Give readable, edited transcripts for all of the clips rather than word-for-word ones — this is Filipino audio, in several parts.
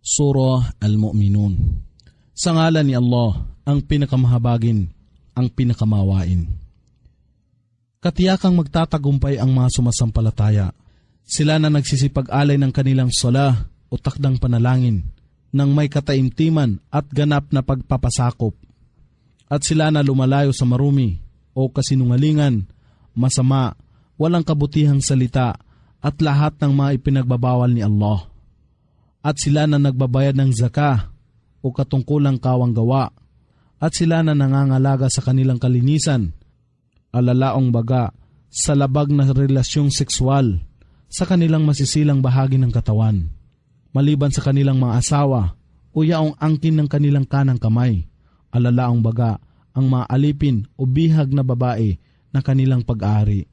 Surah Al-Mu'minun. Sa ngalan ni Allah, ang pinakamahabagin, ang pinakamawain. Katiyakang magtatagumpay ang mga sumasampalataya. Sila na nagsisipag-alay ng kanilang sala o takdang panalangin ng may kataimtiman at ganap na pagpapasakop. At sila na lumalayo sa marumi o kasinungalingan, masama, walang kabutihang salita at lahat ng mga ipinagbabawal ni Allah. At sila na nagbabayad ng zakah o katungkulang kawang gawa, at sila na nangangalaga sa kanilang kalinisan, alalaong baga, sa labag na relasyong sexual, sa kanilang masisilang bahagi ng katawan, maliban sa kanilang mga asawa o yaong angkin ng kanilang kanang kamay, alalaong baga, ang mga alipin o bihag na babae na kanilang pag-aari,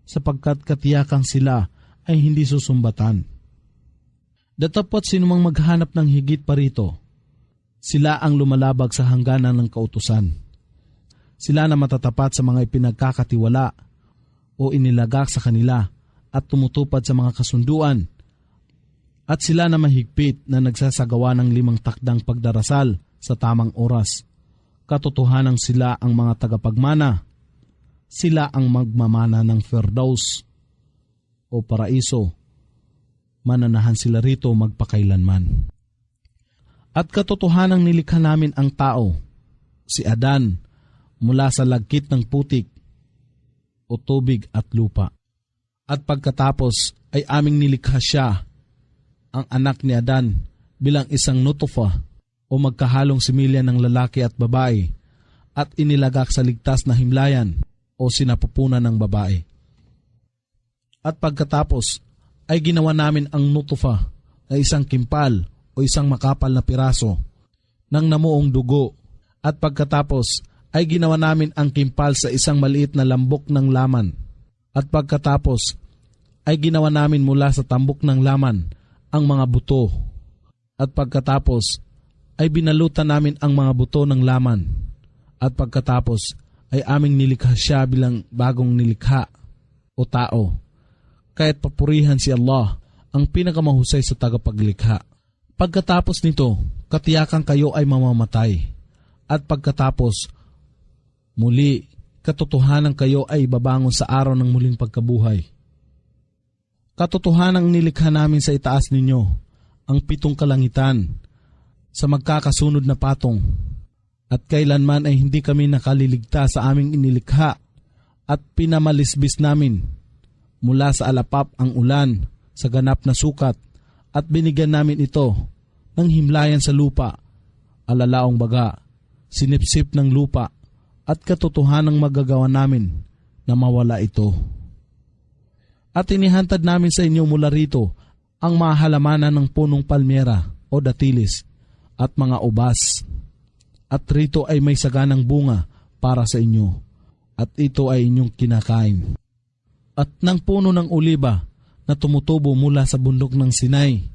sapagkat katiyakang sila ay hindi susumbatan. Datapot sinumang maghanap ng higit pa rito, sila ang lumalabag sa hangganan ng kautusan. Sila na matatapat sa mga ipinagkakatiwala o inilagak sa kanila at tumutupad sa mga kasunduan. At sila na mahigpit na nagsasagawa ng 5 takdang pagdarasal sa tamang oras. Katotohanan sila ang mga tagapagmana. Sila ang magmamana ng Firdaus o paraiso. Mananahan sila rito magpakailanman. At katotohanang nilikha namin ang tao, si Adan, mula sa lagkit ng putik o tubig at lupa. At pagkatapos ay aming nilikha siya, ang anak ni Adan, bilang isang nutfa o magkahalong similya ng lalaki at babae, at inilagak sa ligtas na himlayan o sinapupunan ng babae. At pagkatapos ay ginawa namin ang nutfa na isang kimpal o isang makapal na piraso ng namuong dugo, at pagkatapos ay ginawa namin ang kimpal sa isang maliit na lambok ng laman, at pagkatapos ay ginawa namin mula sa tambok ng laman ang mga buto, at pagkatapos ay binalutan namin ang mga buto ng laman, at pagkatapos ay aming nilikha siya bilang bagong nilikha o tao. Kaya't papurihan si Allah, ang pinakamahusay sa tagapaglikha. Pagkatapos nito, katiyakan kayo ay mamamatay. At pagkatapos, muli, katotohanan kayo ay babangon sa araw ng muling pagkabuhay. Katotohanang nilikha namin sa itaas ninyo, ang 7 kalangitan, sa magkakasunod na patong. At kailanman ay hindi kami nakaliligtas sa aming inilikha, at pinamalisbis namin mula sa alapap ang ulan sa ganap na sukat, at binigyan namin ito ng himlayan sa lupa, alalaong baga, sinipsip ng lupa, at katotohanang magagawa namin na mawala ito. At inihantad namin sa inyo mula rito ang mahalamanan ng punong palmera o datilis at mga ubas, at rito ay may saganang bunga para sa inyo, at ito ay inyong kinakain. At ng puno ng oliba na tumutubo mula sa bundok ng Sinai,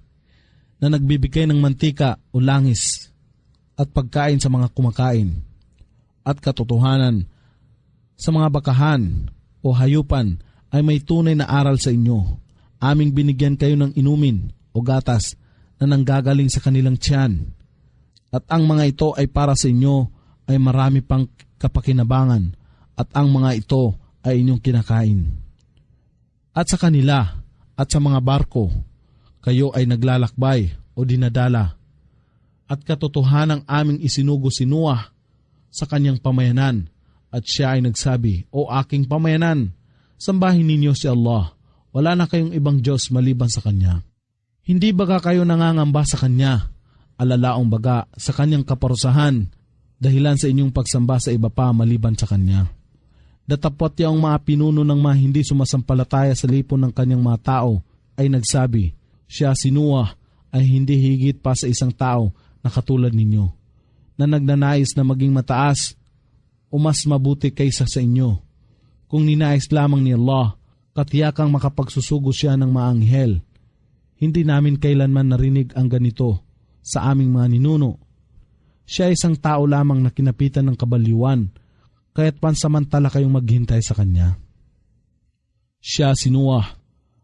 na nagbibigay ng mantika o langis at pagkain sa mga kumakain. At katotohanan, sa mga bakahan o hayupan ay may tunay na aral sa inyo. Aming binigyan kayo ng inumin o gatas na nanggagaling sa kanilang tiyan. At ang mga ito ay para sa inyo ay marami pang kapakinabangan, at ang mga ito ay inyong kinakain. At sa kanila at sa mga barko, kayo ay naglalakbay o dinadala. At katotohanang aming isinugo si Noah sa kanyang pamayanan, at siya ay nagsabi, O aking pamayanan, sambahin ninyo si Allah, wala na kayong ibang Diyos maliban sa Kanya. Hindi baga kayo nangangamba sa Kanya, alalaong baga sa Kanyang kaparusahan, dahilan sa inyong pagsamba sa iba pa maliban sa Kanya. Datapot yung mga pinuno ng mga hindi sumasampalataya sa lipon ng kanyang mga tao ay nagsabi, siya si Noah ay hindi higit pa sa isang tao na katulad ninyo, na nagnanais na maging mataas o mas mabuti kaysa sa inyo. Kung ninais lamang ni Allah, katiyakang makapagsusugo siya ng mga anghel. Hindi namin kailanman narinig ang ganito sa aming mga ninuno. Siya ay isang tao lamang na kinapitan ng kabaliwan, kaya't pansamantala kayong maghintay sa kanya. Siya si Noah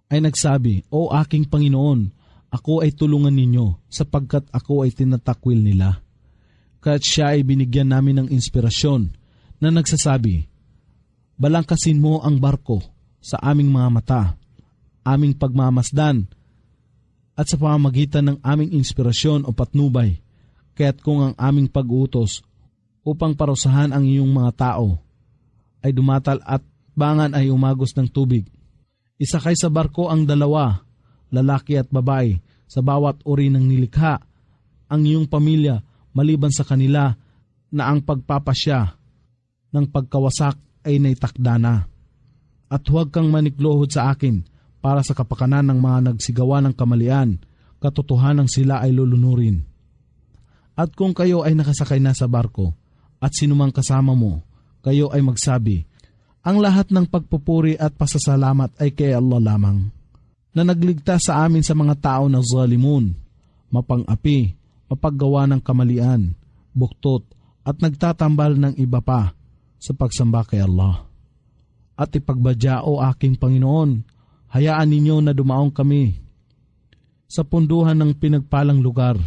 ay nagsabi, O aking Panginoon, ako ay tulungan ninyo sapagkat ako ay tinatakwil nila. Kaya't siya ay binigyan namin ng inspirasyon na nagsasabi, balangkasin mo ang barko sa aming mga mata, aming pagmamasdan, at sa pamamagitan ng aming inspirasyon o patnubay, kaya't kung ang aming pag-utos upang parusahan ang iyong mga tao ay dumatal at bangan ay umagos ng tubig, isakay sa barko ang dalawa, lalaki at babae, sa bawat uri ng nilikha, ang iyong pamilya maliban sa kanila na ang pagpapasya ng pagkawasak ay naitakda na. At huwag kang maniklohod sa akin para sa kapakanan ng mga nagsigawa ng kamalian, katotohanan sila ay lulunurin. At kung kayo ay nakasakay na sa barko at sinumang kasama mo, kayo ay magsabi, ang lahat ng pagpupuri at pasasalamat ay kay Allah lamang, na nagligtas sa amin sa mga tao na zalimun, mapang-api, mapaggawa ng kamalian, buktot, at nagtatambal ng iba pa sa pagsamba kay Allah. At ipagbadya, o aking Panginoon, hayaan ninyo na dumaong kami sa punduhan ng pinagpalang lugar,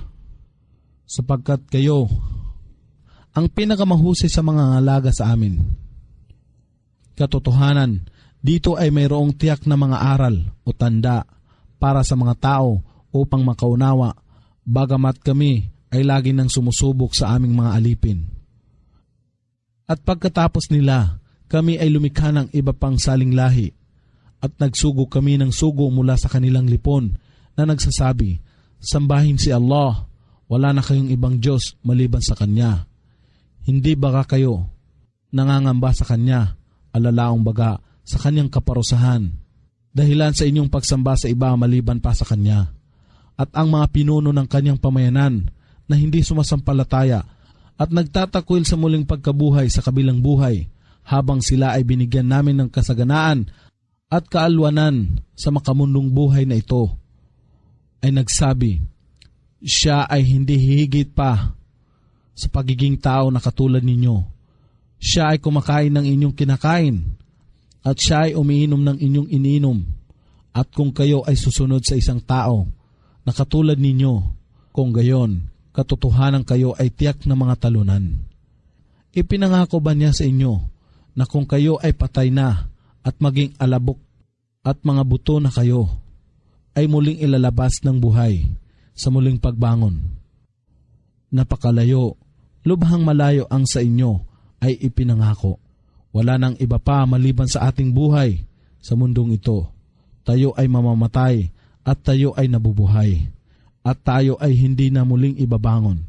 sapagkat kayo ang pinakamahusay sa mga ngalaga sa amin. Katotohanan, dito ay mayroong tiyak na mga aral o tanda para sa mga tao upang makaunawa, bagamat kami ay lagi nang sumusubok sa aming mga alipin. At pagkatapos nila, kami ay lumikha ng iba pang saling lahi, at nagsugo kami ng sugo mula sa kanilang lipon na nagsasabi, sambahin si Allah, wala na kayong ibang Diyos maliban sa Kanya. Hindi baka kayo nangangamba sa Kanya, alalaong baga sa Kanyang kaparusahan, dahilan sa inyong pagsamba sa iba maliban pa sa Kanya. At ang mga pinuno ng Kanyang pamayanan na hindi sumasampalataya at nagtatakwil sa muling pagkabuhay sa kabilang buhay, habang sila ay binigyan namin ng kasaganaan at kaalwanan sa makamundong buhay na ito, ay nagsabi, siya ay hindi hihigit pa sa pagiging tao na katulad ninyo. Siya ay kumakain ng inyong kinakain, at siya ay umiinom ng inyong iniinom. At kung kayo ay susunod sa isang tao na katulad ninyo, kung gayon, katotohanan kayo ay tiyak na mga talunan. Ipinangako ba niya sa inyo na kung kayo ay patay na at maging alabok at mga buto na kayo, ay muling ilalabas ng buhay sa muling pagbangon? Napakalayo, lubhang malayo ang sa inyo ay ipinangako. Wala nang iba pa maliban sa ating buhay sa mundong ito. Tayo ay mamamatay at tayo ay nabubuhay. At tayo ay hindi na muling ibabangon.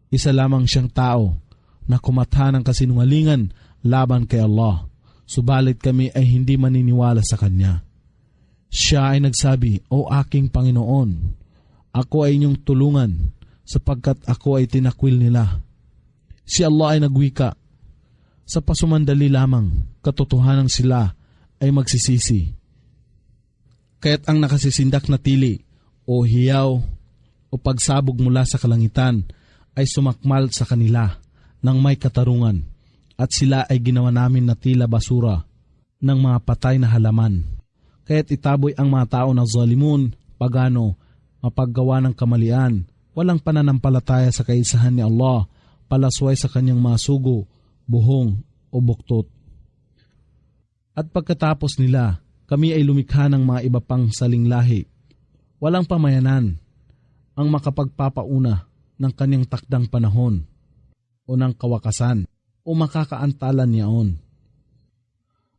Isa lamang siyang tao na kumatha ng kasinungalingan laban kay Allah, subalit kami ay hindi maniniwala sa Kanya. Siya ay nagsabi, o aking Panginoon, ako ay inyong tulungan sapagkat ako ay tinakwil nila. Si Allah ay nagwika, sa pasumandali lamang, katotohanan sila ay magsisisi. Kaya't ang nakasisindak na tili o hiyaw o pagsabog mula sa kalangitan ay sumakmal sa kanila ng may katarungan, at sila ay ginawa namin na tila basura ng mga patay na halaman. Kaya't itaboy ang mga tao na zalimun, pagano, mapaggawa ng kamalian, walang pananampalataya sa kaisahan ni Allah, palasway sa Kanyang mga sugo, buhong o buktot. At pagkatapos nila, kami ay lumikha ng mga iba pang saling lahi. Walang pamayanan ang makapagpapauna ng Kanyang takdang panahon o ng kawakasan o makakaantalan niyaon.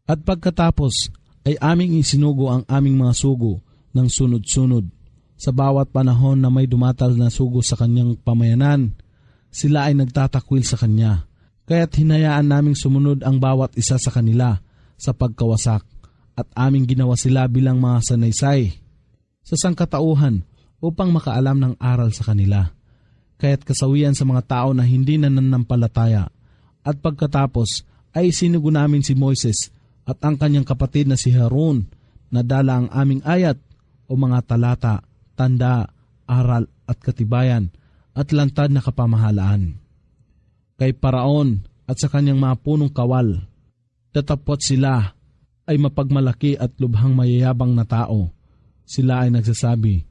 At pagkatapos ay aming isinugo ang aming mga sugo ng sunod-sunod. Sa bawat panahon na may dumatal na sugo sa Kanyang pamayanan, sila ay nagtatakwil sa Kanya. Kaya't hinayaan naming sumunod ang bawat isa sa kanila sa pagkawasak, at aming ginawa sila bilang mga sanaysay sa sangkatauhan upang makaalam ng aral sa kanila. Kaya't kasawian sa mga tao na hindi nananampalataya. At pagkatapos ay sinugo namin si Moises at ang kanyang kapatid na si Harun, na dala ang aming ayat o mga talata, tanda, aral at katibayan at lantad na kapamahalaan. Kay Paraon at sa kanyang mga punong kawal, tatapot sila ay mapagmalaki at lubhang mayayabang na tao. Sila ay nagsasabi,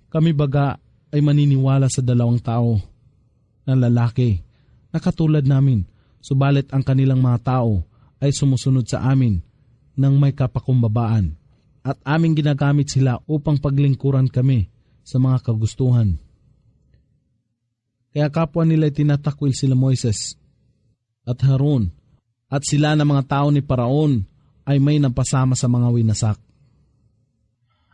Kami baga ay maniniwala sa dalawang tao na lalaki na katulad namin, subalit ang kanilang mga tao ay sumusunod sa amin ng may kapakumbabaan at aming ginagamit sila upang paglingkuran kami sa mga kagustuhan. Kaya kapwa nila tinatakwil sila Moises at Harun at sila na mga tao ni Paraon ay may napasama sa mga winasak.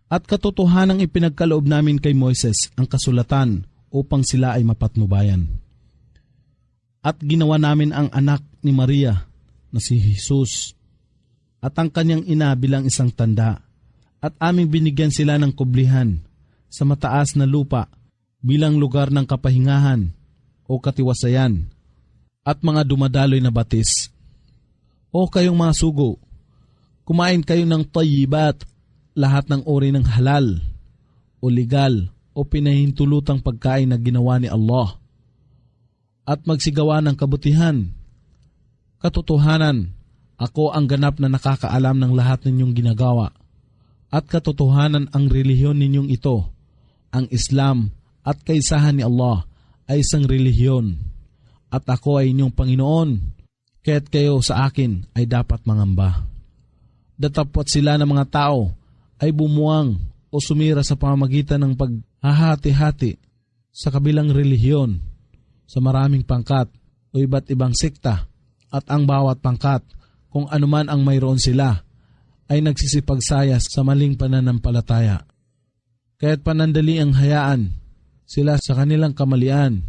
At katotohanang ipinagkaloob namin kay Moises ang kasulatan upang sila ay mapatnubayan. At ginawa namin ang anak ni Maria na si Jesus at ang kanyang ina bilang isang tanda at aming binigyan sila ng kublihan sa mataas na lupa bilang lugar ng kapahingahan o katiwasayan at mga dumadaloy na batis. O kayong mga sugo, kumain kayo ng tayyibat, lahat ng uri ng halal o legal o pinahintulutang pagkain na ginawa ni Allah at magsigawa ng kabutihan. Katotohanan, ako ang ganap na nakakaalam ng lahat ninyong ginagawa at katotohanan ang relihiyon ninyong ito, ang Islam at kaisahan ni Allah ay isang relihiyon at ako ay inyong Panginoon, kaya't kayo sa akin ay dapat mangamba. Datapwat sila ng mga tao ay bumuwang o sumira sa pamamagitan ng paghahati-hati sa kabilang relihiyon sa maraming pangkat o iba't ibang sekta at ang bawat pangkat kung anuman ang mayroon sila ay nagsisipagsaya sa maling pananampalataya. Kaya't panandali ang hayaan sila sa kanilang kamalian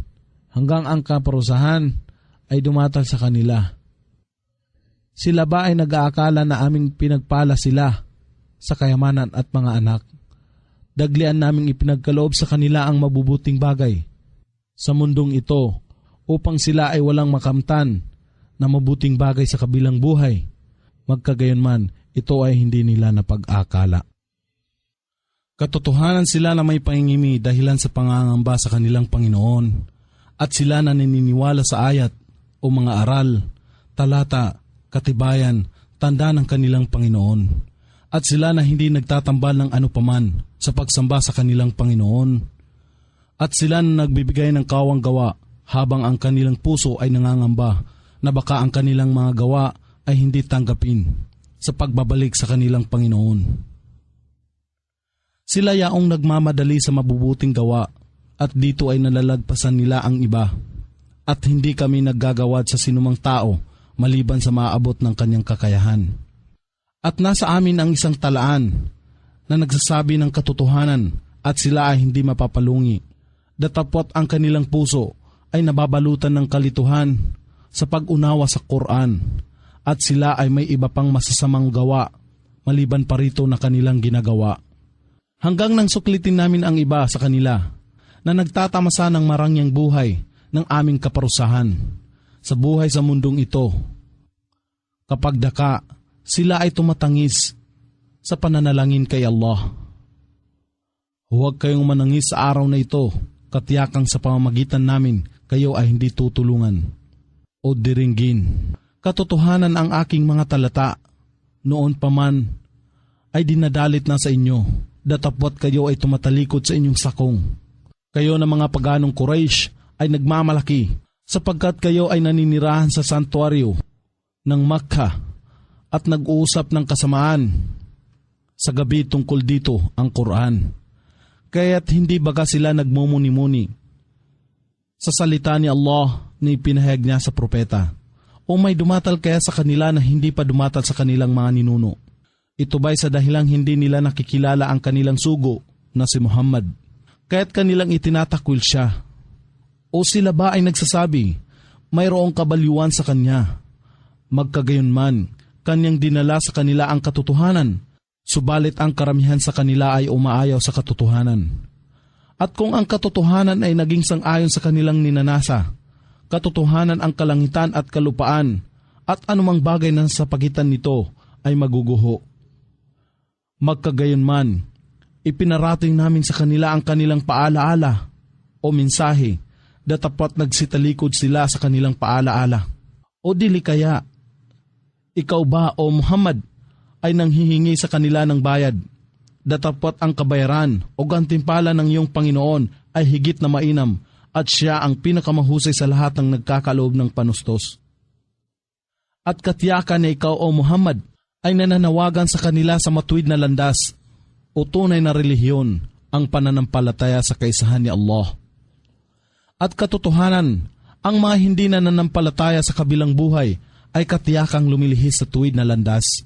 hanggang ang kaparusahan ay dumatal sa kanila. Sila ba ay nag-aakala na aming pinagpala sila sa kayamanan at mga anak? Daglian naming ipinagkaloob sa kanila ang mabubuting bagay sa mundong ito upang sila ay walang makamtan na mabuting bagay sa kabilang buhay. Magkagayunman, ito ay hindi nila napag-akala. Katotohanan sila na may pangingimi dahilan sa pangangamba sa kanilang Panginoon at sila na naniniwala sa ayat o mga aral, talata, katibayan, tanda ng kanilang Panginoon. At sila na hindi nagtatambal ng anupaman sa pagsamba sa kanilang Panginoon. At sila na nagbibigay ng kawang gawa habang ang kanilang puso ay nangangamba na baka ang kanilang mga gawa ay hindi tanggapin sa pagbabalik sa kanilang Panginoon. Sila yaong nagmamadali sa mabubuting gawa at dito ay nalalagpasan nila ang iba at hindi kami naggagawad sa sinumang tao maliban sa maaabot ng kanyang kakayahan. At nasa amin ang isang talaan na nagsasabi ng katotohanan at sila ay hindi mapapalungi. Datapwat ang kanilang puso ay nababalutan ng kalituhan sa pag-unawa sa Quran at sila ay may iba pang masasamang gawa maliban pa rito na kanilang ginagawa. Hanggang nang suklitin namin ang iba sa kanila na nagtatamasa ng marangyang buhay ng aming kaparusahan sa buhay sa mundong ito. Kapag daka, sila ay tumatangis sa pananalangin kay Allah. Huwag kayong manangis sa araw na ito, katiyakang sa pamamagitan namin kayo ay hindi tutulungan o diringgin. Katotohanan ang aking mga talata, noon pa man ay dinadalit na sa inyo, datapwat kayo ay tumatalikod sa inyong sakong. Kayo na mga paganong Quraysh ay nagmamalaki sapagkat kayo ay naninirahan sa santuaryo ng Makkah at nag-uusap ng kasamaan sa gabi tungkol dito ang Quran. Kaya't hindi baga sila nagmumuni-muni sa salita ni Allah na ipinahayag niya sa propeta? O may dumatal kaya sa kanila na hindi pa dumatal sa kanilang mga ninuno? Ito ba'y sa dahilang hindi nila nakikilala ang kanilang sugo na si Muhammad, kaya't kanilang itinatakwil siya? O sila ba ay nagsasabi, mayroong kabaliwan sa kanya? Magkagayunman, kanyang dinala sa kanila ang katotohanan, subalit ang karamihan sa kanila ay umaayaw sa katotohanan. At kung ang katotohanan ay naging sang-ayon sa kanilang ninanasa, katotohanan ang kalangitan at kalupaan, at anumang bagay na sa pagitan nito ay maguguho. Magkagayunman, ipinarating namin sa kanila ang kanilang paalaala o mensahe, datapwat nagsitalikod sila sa kanilang paalaala. O dili kaya, ikaw ba o Muhammad ay nanghihingi sa kanila ng bayad datapot ang kabayaran o gantimpala ng iyong Panginoon ay higit na mainam at siya ang pinakamahusay sa lahat ng nagkakaloob ng panustos. At katiyakan na ikaw o Muhammad ay nananawagan sa kanila sa matuwid na landas o tunay na relihiyon, ang pananampalataya sa kaisahan ni Allah. At katotohanan, ang mga hindi nananampalataya sa kabilang buhay ay katiyakang lumilihis sa tuwid na landas.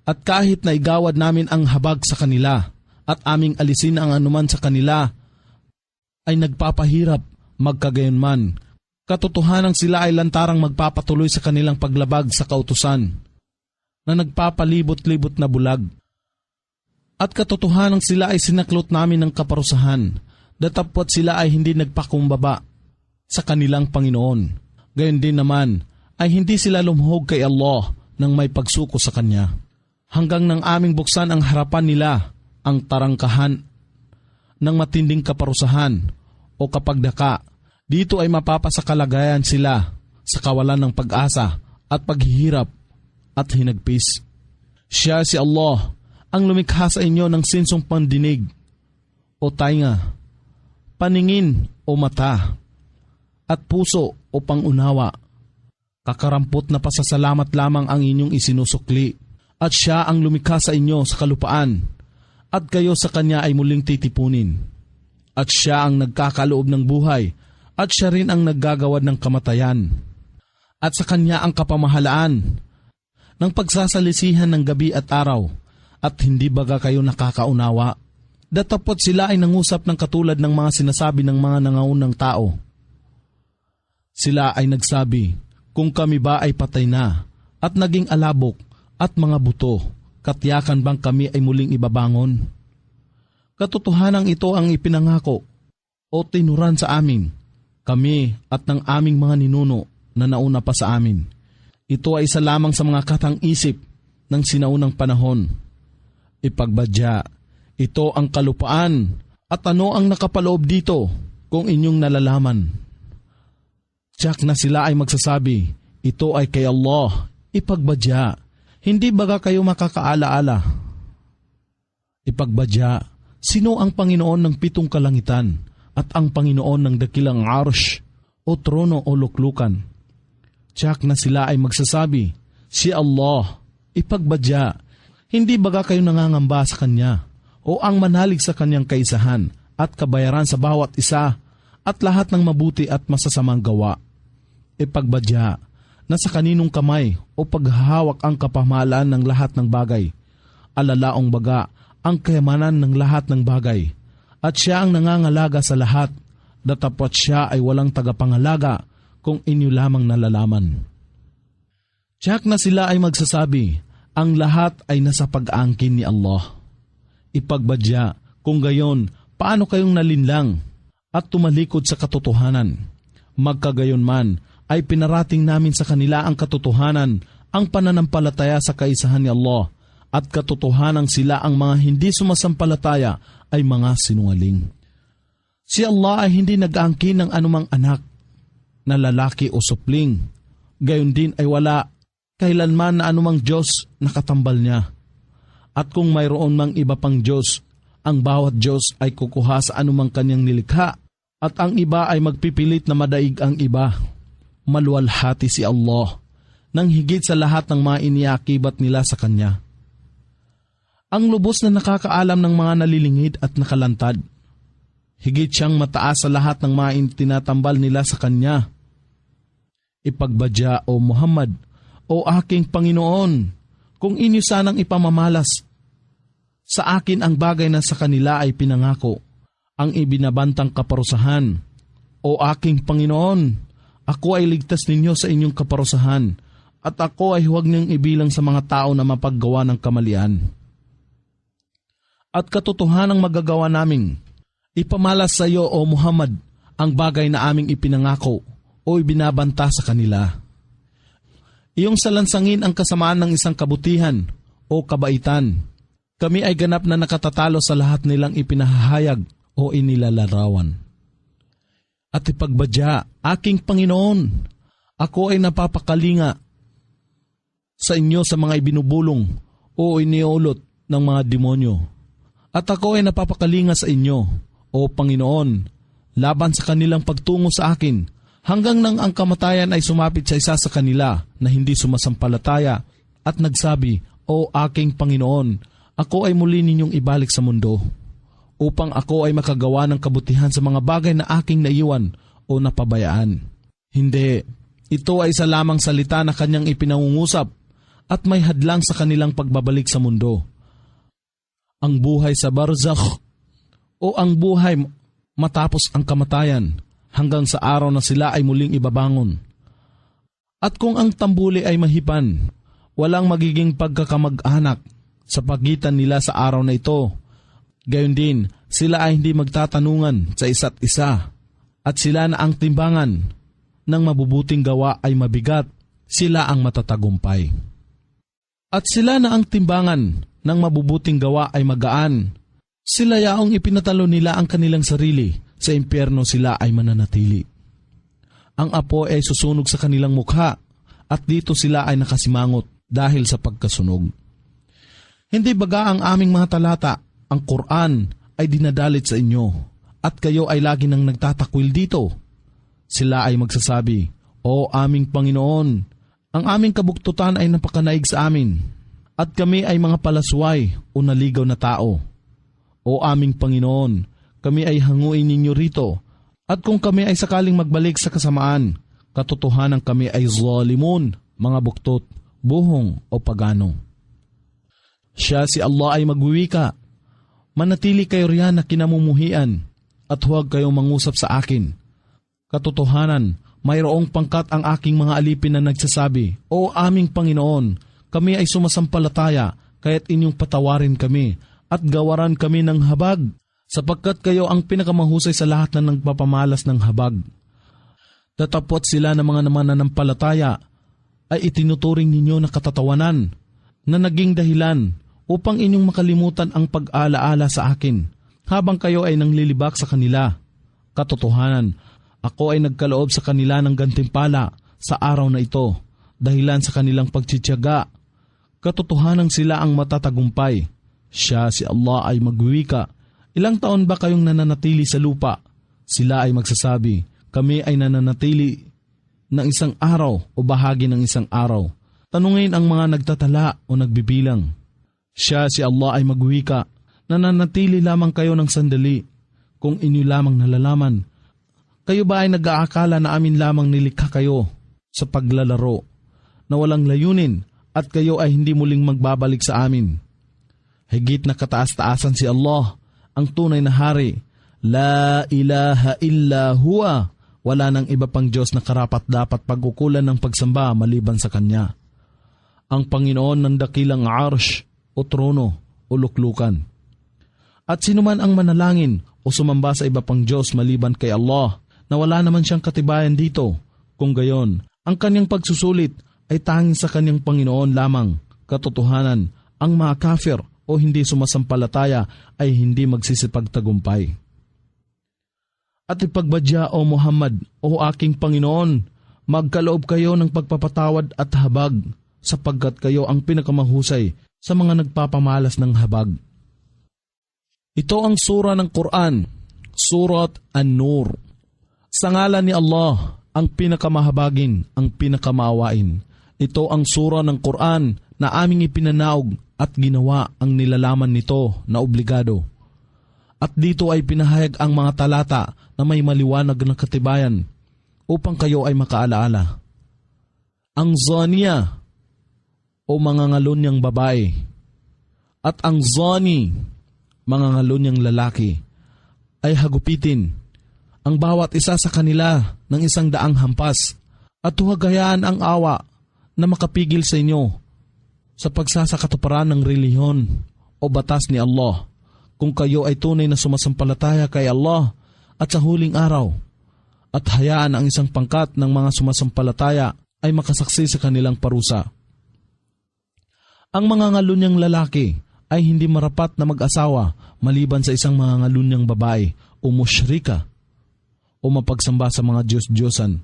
At kahit na igawad namin ang habag sa kanila at aming alisin ang anuman sa kanila, ay nagpapahirap magkagayunman. Katotohanang sila ay lantarang magpapatuloy sa kanilang paglabag sa kautusan na nagpapalibot-libot na bulag. At katotohanang sila ay sinaklot namin ng kaparusahan, datapot sila ay hindi nagpakumbaba sa kanilang Panginoon. Gayon din naman ay hindi sila lumuhog kay Allah nang may pagsuko sa Kanya. Hanggang nang aming buksan ang harapan nila ang tarangkahan ng matinding kaparusahan o kapagdaka, dito ay mapapasakalagayan sila sa kawalan ng pag-asa at paghihirap at hinagpis. Siya si Allah ang lumikha sa inyo ng sinsong pandinig o tainga, paningin o mata, at puso o pangunawa. Kakarampot na pasasalamat lamang ang inyong isinusukli, at siya ang lumikha sa inyo sa kalupaan, at kayo sa kanya ay muling titipunin. At siya ang nagkakaloob ng buhay, at siya rin ang naggagawad ng kamatayan. At sa kanya ang kapamahalaan ng pagsasalisihan ng gabi at araw, at hindi baga kayo nakakaunawa? Datapot sila ay nangusap ng katulad ng mga sinasabi ng mga nangaunang tao. Sila ay nagsabi, kung kami ba ay patay na, at naging alabok at mga buto, katiyakan bang kami ay muling ibabangon? Katotohanang ito ang ipinangako o tinuran sa amin, kami at ng aming mga ninuno na nauna pa sa amin. Ito ay isa lamang sa mga katang-isip ng sinaunang panahon. Ipagbadya, ito ang kalupaan at ano ang nakapaloob dito kung inyong nalalaman. Tiyak na sila ay magsasabi, ito ay kay Allah, ipagbadya, hindi baga kayo makakaalaala? Ipagbadya, sino ang Panginoon ng 7 kalangitan at ang Panginoon ng dakilang arsh o trono o luklukan? Tiyak na sila ay magsasabi, si Allah, ipagbadya, hindi baga kayo nangangamba sa Kanya o ang manalig sa Kanyang kaisahan at kabayaran sa bawat isa at lahat ng mabuti at masasamang gawa? Ipagbadya na sa kaninong kamay o paghahawak ang kapamahalaan ng lahat ng bagay, alalaong baga ang kayamanan ng lahat ng bagay, at siya ang nangangalaga sa lahat, datapot siya ay walang tagapangalaga kung inyo lamang nalalaman. Tiyak na sila ay magsasabi, ang lahat ay nasa pag-aangkin ni Allah. Ipagbadya, kung gayon, paano kayong nalinlang at tumalikod sa katotohanan? Magkagayon man, ay pinarating namin sa kanila ang katotohanan, ang pananampalataya sa kaisahan ni Allah, at katotohanang sila ang mga hindi sumasampalataya ay mga sinungaling. Si Allah ay hindi nag-aangkin ng anumang anak na lalaki o supling. Gayon din ay wala kailanman na anumang Diyos na katambal niya. At kung mayroon mang iba pang Diyos, ang bawat Diyos ay kukuha sa anumang kanyang nilikha, at ang iba ay magpipilit na madaig ang iba. Maluwalhati si Allah nang higit sa lahat ng mga iniakibat nila sa Kanya. Ang lubos na nakakaalam ng mga nalilingid at nakalantad. Higit siyang mataas sa lahat ng mga tinatambal nila sa Kanya. Ipagbadya, O Muhammad, O aking Panginoon, kung inyo sanang ipamamalas sa akin ang bagay na sa kanila ay pinangako, ang ibinabantang kaparusahan. O aking Panginoon, ako ay ligtas ninyo sa inyong kaparusahan, at ako ay huwag niyong ibilang sa mga tao na mapaggawa ng kamalian. At katotohanang magagawa naming ipamalas sa iyo, O Muhammad, ang bagay na aming ipinangako o ibinabanta sa kanila. Iyong salansangin ang kasamaan ng isang kabutihan o kabaitan. Kami ay ganap na nakatatalo sa lahat nilang ipinahahayag o inilalarawan. At ipagbadya, aking Panginoon, ako ay napapakalinga sa inyo sa mga ibinubulong o iniulot ng mga demonyo. At ako ay napapakalinga sa inyo, O Panginoon, laban sa kanilang pagtungo sa akin, hanggang nang ang kamatayan ay sumapit sa isa sa kanila na hindi sumasampalataya at nagsabi, O aking Panginoon, ako ay muli ninyong ibalik sa mundo, upang ako ay makagawa ng kabutihan sa mga bagay na aking naiwan o napabayaan. Hindi, ito ay isa lamang salita na kanyang ipinangungusap at may hadlang sa kanilang pagbabalik sa mundo. Ang buhay sa barzakh o ang buhay matapos ang kamatayan hanggang sa araw na sila ay muling ibabangon. At kung ang tambuli ay mahipan, walang magiging pagkakamag-anak sa pagitan nila sa araw na ito. Gayon din, sila ay hindi magtatanungan sa isa't isa at sila na ang timbangan ng mabubuting gawa ay mabigat, sila ang matatagumpay. At sila na ang timbangan ng mabubuting gawa ay magaan, sila yaong ipinatalo nila ang kanilang sarili, sa impyerno sila ay mananatili. Ang apoy ay susunog sa kanilang mukha at dito sila ay nakasimangot dahil sa pagkasunog. Hindi baga ang aming mga talata, ang Quran, ay dinadalit sa inyo at kayo ay lagi nang nagtatakwil dito? Sila ay magsasabi, O aming Panginoon, ang aming kabuktutan ay napakanaig sa amin at kami ay mga palasway o naligaw na tao. O aming Panginoon, kami ay hanguin ninyo rito at kung kami ay sakaling magbalik sa kasamaan, katotohanan kami ay zalimun, mga buktot, buhong o pagano. Siya si Allah ay magwiwika, manatili kayo riyan na kinamumuhian at huwag kayong mangusap sa akin. Katotohanan, mayroong pangkat ang aking mga alipin na nagsasabi, O aming Panginoon, kami ay sumasampalataya, kaya't inyong patawarin kami at gawaran kami ng habag, sapagkat kayo ang pinakamahusay sa lahat na nagpapamalas ng habag. Tatapot sila ng mga mananampalataya ay itinuturing ninyo na katatawanan na naging dahilan upang inyong makalimutan ang pag-alaala sa akin habang kayo ay nanglilibak sa kanila. Katotohanan, ako ay nagkaloob sa kanila ng gantimpala sa araw na ito dahilan sa kanilang pagtsityaga. Katotohanan sila ang matatagumpay. Siya si Allah ay magwiwika, ilang taon ba kayong nananatili sa lupa? Sila ay magsasabi, kami ay nananatili ng isang araw o bahagi ng isang araw. Tanungin ang mga nagtatala o nagbibilang. Siya si Allah ay magwiwika, nananatili lamang kayo ng sandali. Kung inyo lamang nalalaman, kayo ba ay nag-aakala na amin lamang nilikha kayo sa paglalaro na walang layunin at kayo ay hindi muling magbabalik sa amin? Higit na kataas-taasan si Allah, ang tunay na hari. La ilaha illa huwa. Wala nang iba pang Diyos na karapat-dapat pagkukulan ng pagsamba maliban sa Kanya. Ang Panginoon ng dakilang arsh o trono o luklukan. At sinuman ang manalangin o sumamba sa iba pang Diyos maliban kay Allah, na wala naman siyang katibayan dito. Kung gayon, ang kanyang pagsusulit ay tanging sa kanyang Panginoon lamang. Katotohanan, ang mga kafir o hindi sumasampalataya ay hindi magsisipagtagumpay. At ipagbadya, O Muhammad, O aking Panginoon, magkaloob kayo ng pagpapatawad at habag, sapagkat kayo ang pinakamahusay sa mga nagpapamalas ng habag. Ito ang sura ng Quran, Surat An-Nur. Sa ngalan ni Allah, ang pinakamahabagin, ang pinakamaawain. Ito ang sura ng Quran na aming ipinanaog at ginawa ang nilalaman nito na obligado. At dito ay pinahayag ang mga talata na may maliwanag na katibayan upang kayo ay makaalaala. Ang zaniya o mga ngalunyang babae at ang zani, mga ngalunyang lalaki, ay hagupitin ang bawat isa sa kanila ng 100 hampas at huwag hayaan ang awa na makapigil sa inyo sa pagsasakatuparan ng relihiyon o batas ni Allah kung kayo ay tunay na sumasampalataya kay Allah at sa huling araw, at hayaan ang isang pangkat ng mga sumasampalataya ay makasaksi sa kanilang parusa. Ang mga ngalunyang lalaki ay hindi marapat na mag-asawa maliban sa isang mga ngalunyang babae o mushrika o mapagsamba sa mga Diyos-Diyosan.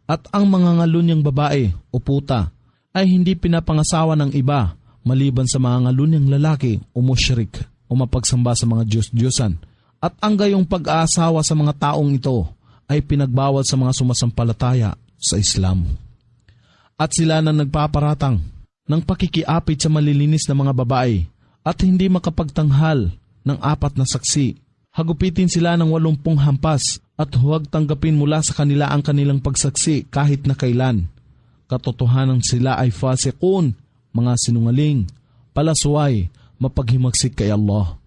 At ang mga ngalunyang babae o puta ay hindi pinapangasawa ng iba maliban sa mga ngalunyang lalaki o mushrik. o mapagsamba sa mga Diyos-Diyosan. At ang gayong pag-aasawa sa mga taong ito ay pinagbawal sa mga sumasampalataya sa Islam. At sila na nagpaparatang ng pakikiapit sa malilinis na mga babae at hindi makapagtanghal ng 4 na saksi. Hagupitin sila ng 80 hampas at huwag tanggapin mula sa kanila ang kanilang pagsaksi kahit na kailan. Katotohanan sila ay fasikun, mga sinungaling, palasway, mapaghimagsik kay Allah.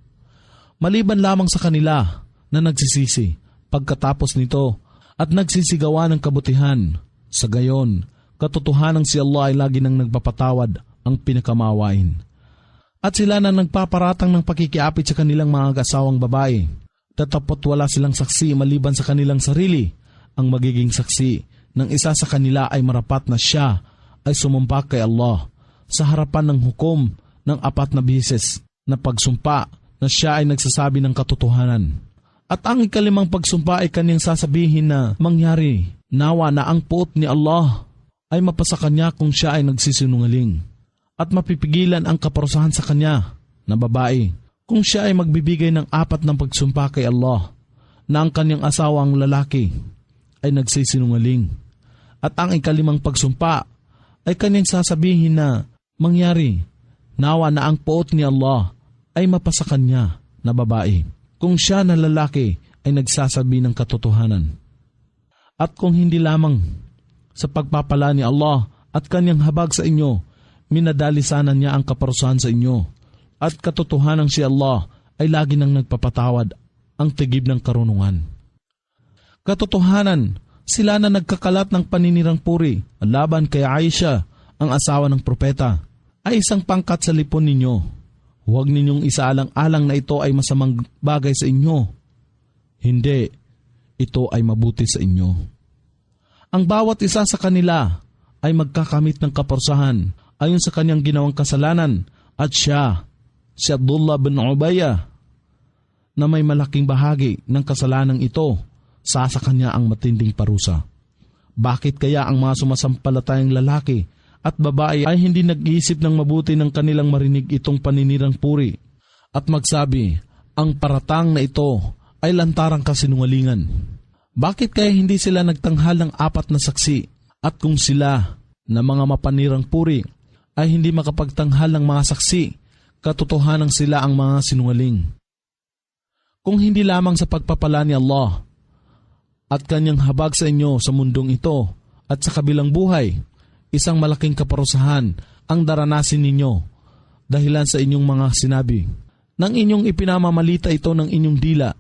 Maliban lamang sa kanila na nagsisisi pagkatapos nito at nagsisigawa ng kabutihan. Sa gayon, katotohanan si Allah ay lagi nang nagpapatawad ang pinakamawain. At sila na nagpaparatang ng pakikiapit sa kanilang mga asawang babae. Tatapot wala silang saksi maliban sa kanilang sarili. Ang magiging saksi ng isa sa kanila ay marapat na siya ay sumumpa kay Allah sa harapan ng hukom ng 4 na bisis na pagsumpa na siya ay nagsasabi ng katotohanan. At ang ikalimang pagsumpa ay kanyang sasabihin na mangyari, nawa na ang puot ni Allah ay mapasa kanya kung siya ay nagsisinungaling. At mapipigilan ang kaparusahan sa kanya na babae kung siya ay magbibigay ng 4 ng pagsumpa kay Allah na ang kanyang asawang lalaki ay nagsisinungaling. At ang ikalimang pagsumpa ay kanyang sasabihin na mangyari, nawa na ang puot ni Allah ay mapasa kanya na babae kung siya na lalaki ay nagsasabi ng katotohanan. At kung hindi lamang sa pagpapala ni Allah at kanyang habag sa inyo, minadalisanan niya ang kaparusahan sa inyo. At katotohanan si Allah ay lagi nang nagpapatawad ang tigib ng karunungan. Katotohanan, sila na nagkakalat ng paninirang puri laban kay Aisha, ang asawa ng propeta, ay isang pangkat sa lipon ninyo. Huwag ninyong isaalang-alang na ito ay masamang bagay sa inyo. Hindi, ito ay mabuti sa inyo. Ang bawat isa sa kanila ay magkakamit ng kaparusahan ayon sa kanyang ginawang kasalanan, at siya, si Abdullah bin Ubayya, na may malaking bahagi ng kasalanang ito, sa kanya ang matinding parusa. Bakit kaya ang mga sumasampalatayang lalaki at babae ay hindi nag-iisip ng mabuti ng kanilang marinig itong paninirang puri at magsabi, ang paratang na ito ay lantarang kasinungalingan? Bakit kaya hindi sila nagtanghal ng 4 na saksi? At kung sila na mga mapanirang puri ay hindi makapagtanghal ng mga saksi, katotohanan sila ang mga sinungaling. Kung hindi lamang sa pagpapala ni Allah at kanyang habag sa inyo sa mundong ito at sa kabilang buhay, isang malaking kaparusahan ang daranasin ninyo dahilan sa inyong mga sinabi. Nang inyong ipinamamalita ito ng inyong dila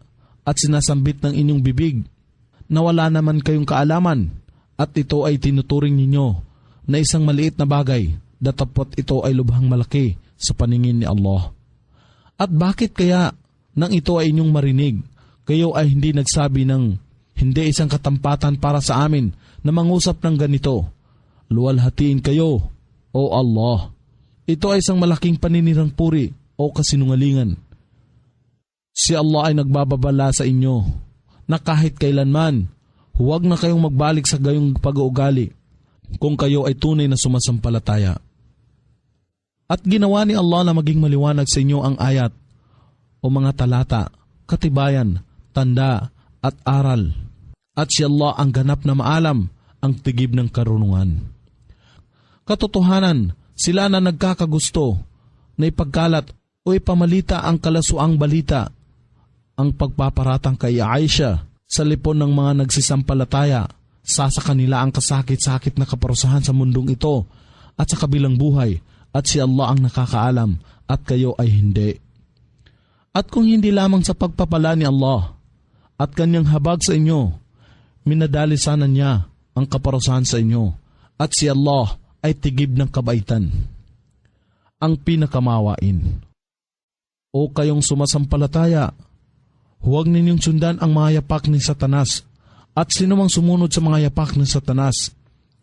at sinasambit ng inyong bibig, na wala naman kayong kaalaman at ito ay tinuturing ninyo na isang maliit na bagay, datapot ito ay lubhang malaki sa paningin ni Allah. At bakit kaya nang ito ay inyong marinig, kayo ay hindi nagsabi ng hindi isang katampatan para sa amin na mangusap ng ganito? Luwalhatiin kayo, O Allah. Ito ay isang malaking paninirang puri o kasinungalingan. Si Allah ay nagbababala sa inyo na kahit kailanman, huwag na kayong magbalik sa gayong pag-uugali kung kayo ay tunay na sumasampalataya. At ginawa ni Allah na maging maliwanag sa inyo ang ayat o mga talata, katibayan, tanda at aral. At si Allah ang ganap na maalam ang tigib ng karunungan. Katotohanan, sila na nagkakagusto na ipagkalat o ipamalita ang kalasuang balita, ang pagpaparatang kay Aisha sa lipon ng mga nagsisampalataya, sa kanila ang kasakit-sakit na kaparusahan sa mundong ito at sa kabilang buhay, at si Allah ang nakakaalam at kayo ay hindi. At kung hindi lamang sa pagpapala ni Allah at kanyang habag sa inyo, minadalisanan niya ang kaparusahan sa inyo, at si Allah ay tigib ng kabaitan, ang pinakamawain. O kayong sumasampalataya, huwag ninyong sundan ang mga yapak ni Satanas, at sinumang sumunod sa mga yapak ni Satanas,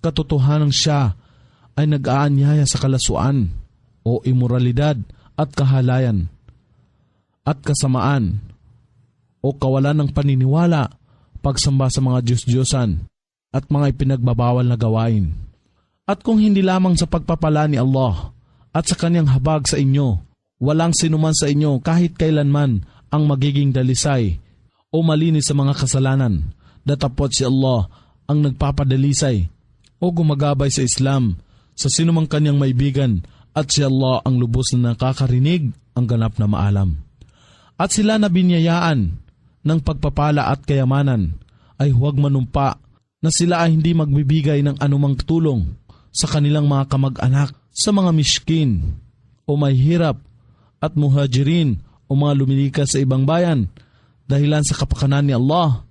katotohanan siya ay nag-aanyaya sa kalasuan o imoralidad at kahalayan at kasamaan o kawalan ng paniniwala, pagsamba sa mga Diyos-Diyosan at mga ipinagbabawal na gawain. At kung hindi lamang sa pagpapala ni Allah at sa kanyang habag sa inyo, Walang sinuman sa inyo kahit kailanman ang magiging dalisay o malinis sa mga kasalanan. Datapot si Allah ang nagpapadalisay o gumagabay sa Islam sa sinumang kanyang maibigan, at si Allah ang lubos na nakakarinig, ang ganap na maalam. At sila na binyayaan ng pagpapala at kayamanan ay huwag manumpa na sila ay hindi magbibigay ng anumang tulong sa kanilang mga kamag-anak, sa mga miskin o may hirap at muhajirin o mga lumilikas sa ibang bayan dahilan sa kapakanan ni Allah,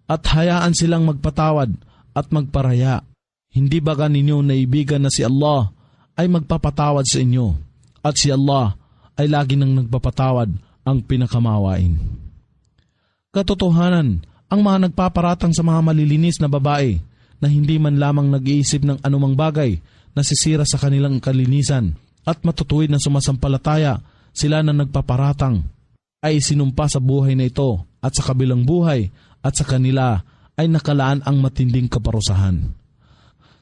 at hayaan silang magpatawad at magparaya. Hindi ba ninyo naibigan na si Allah ay magpapatawad sa inyo, at si Allah ay lagi nang nagpapatawad, ang pinakamawain. Katotohanan, ang mga nagpaparatang sa mga malilinis na babae na hindi man lamang nag-iisip ng anumang bagay na sisira sa kanilang kalinisan at matutuwid na sumasampalataya, sila na nagpaparatang ay sinumpa sa buhay na ito at sa kabilang buhay, at sa kanila ay nakalaan ang matinding kaparusahan.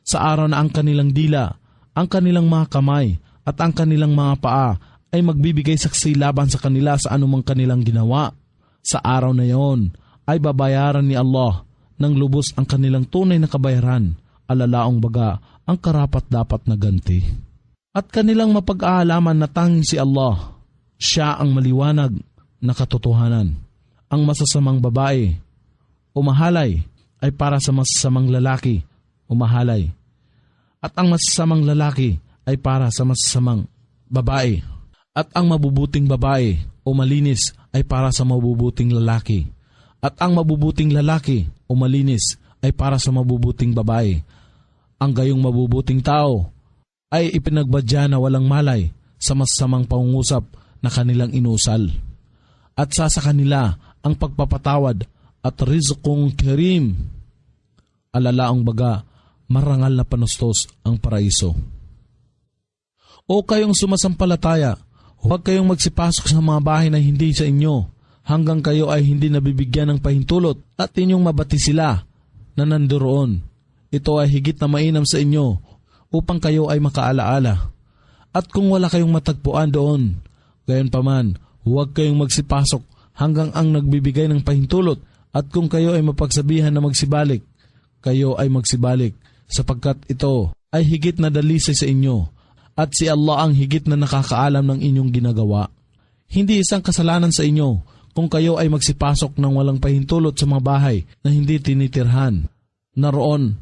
Sa araw na ang kanilang dila, ang kanilang mga kamay at ang kanilang mga paa ay magbibigay saksi laban sa kanila sa anumang kanilang ginawa, sa araw na yon ay babayaran ni Allah ng lubos ang kanilang tunay na kabayaran, alalaong baga ang karapat-dapat na ganti. At kanilang mapag-aalaman na tanging si Allah, siya ang maliwanag na katotohanan. Ang masasamang babae o mahalay ay para sa masasamang lalaki o mahalay, at ang masasamang lalaki ay para sa masasamang babae, at ang mabubuting babae o malinis ay para sa mabubuting lalaki, at ang mabubuting lalaki o malinis ay para sa mabubuting babae. Ang gayong mabubuting tao ay ipinagbadya na walang malay sa masasamang pangungusap na kanilang inusal, at sa kanila ang pagpapatawad at rizqong karim, alalaong baga marangal na panustos ang paraiso. O kayong sumasampalataya, huwag kayong magsipasok sa mga bahay na hindi sa inyo, hanggang kayo ay hindi nabibigyan ng pahintulot at inyong mabati sila na nandoon. Ito ay higit na mainam sa inyo upang kayo ay makaalaala. At kung wala kayong matagpuan doon, gayon paman, huwag kayong magsipasok hanggang ang nagbibigay ng pahintulot, at kung kayo ay mapagsabihan na magsibalik, kayo ay magsibalik, sapagkat ito ay higit na dalisay sa inyo, at si Allah ang higit na nakakaalam ng inyong ginagawa. Hindi isang kasalanan sa inyo kung kayo ay magsipasok ng walang pahintulot sa mga bahay na hindi tinitirhan. Naroon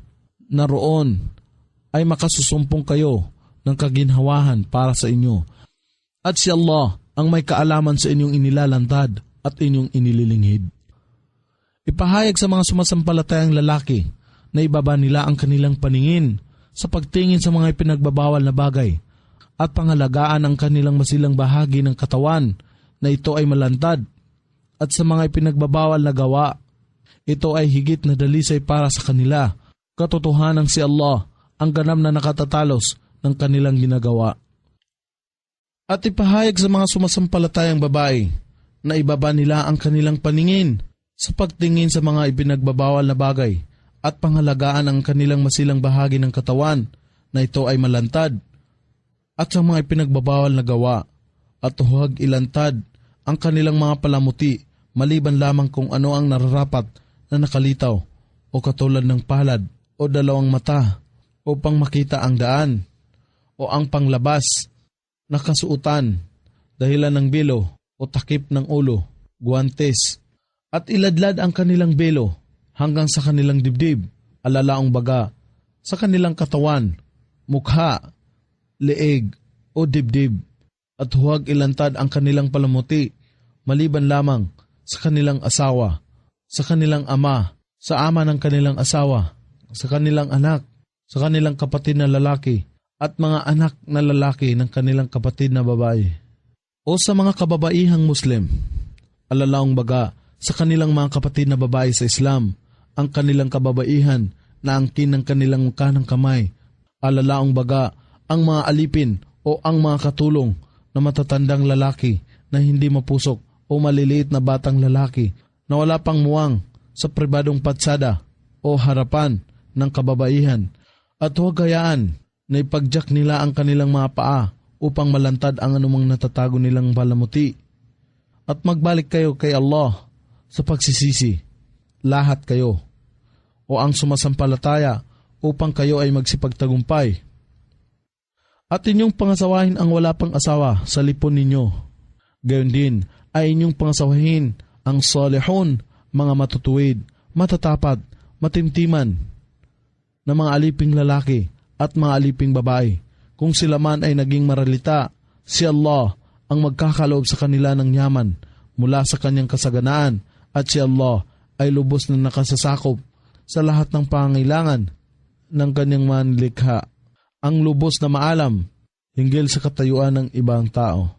ay makasusumpong kayo ng kaginhawahan para sa inyo. At si Allah ang may kaalaman sa inyong inilalantad at inyong inililinghid. Ipahayag sa mga sumasampalatayang lalaki na ibaba nila ang kanilang paningin sa pagtingin sa mga ipinagbabawal na bagay, at pangalagaan ang kanilang masilang bahagi ng katawan na ito ay malantad, at sa mga ipinagbabawal na gawa, ito ay higit na dalisay para sa kanila. Katotohanan si Allah ang ganam na nakatatalos ng kanilang ginagawa. At ipahayag sa mga sumasampalatayang babae na ibaba nila ang kanilang paningin sa pagtingin sa mga ipinagbabawal na bagay, at pangalagaan ang kanilang masilang bahagi ng katawan na ito ay malantad, at sa mga ipinagbabawal na gawa, at huwag ilantad ang kanilang mga palamuti maliban lamang kung ano ang nararapat na nakalitaw o katulad ng palad o dalawang mata upang makita ang daan, o ang panglabas na kasuutan dahilan ng belo o takip ng ulo, guwantes, at iladlad ang kanilang belo hanggang sa kanilang dibdib, alalaong baga sa kanilang katawan, mukha, leeg o dibdib, at huwag ilantad ang kanilang palamuti maliban lamang sa kanilang asawa, sa kanilang ama, sa ama ng kanilang asawa, sa kanilang anak, sa kanilang kapatid na lalaki, at mga anak na lalaki ng kanilang kapatid na babae, o sa mga kababaihang Muslim, alalaong baga sa kanilang mga kapatid na babae sa Islam, ang kanilang kababaihan na angkin ng kanilang kanang kamay, alalaong baga ang mga alipin o ang mga katulong na matatandang lalaki na hindi mapusok o maliliit na batang lalaki na wala pang muwang sa pribadong patsada o harapan ng kababaihan, at huwag hayaan na ipagdiyak nila ang kanilang mga paa upang malantad ang anumang natatago nilang balamuti. At magbalik kayo kay Allah sa pagsisisi, lahat kayo, o ang sumasampalataya upang kayo ay magsipagtagumpay. At inyong pangasawahin ang wala pang asawa sa lipon ninyo. Gayon din ay inyong pangasawahin ang salihun, mga matutuwid, matatapat, matimtiman, na mga aliping lalaki at mga aliping babae. Kung sila man ay naging maralita, si Allah ang magkakaloob sa kanila ng yaman mula sa kanyang kasaganaan, at si Allah ay lubos na nakasasakop sa lahat ng pangangailangan ng kanyang manlikha, ang lubos na maalam hinggil sa katayuan ng ibang tao.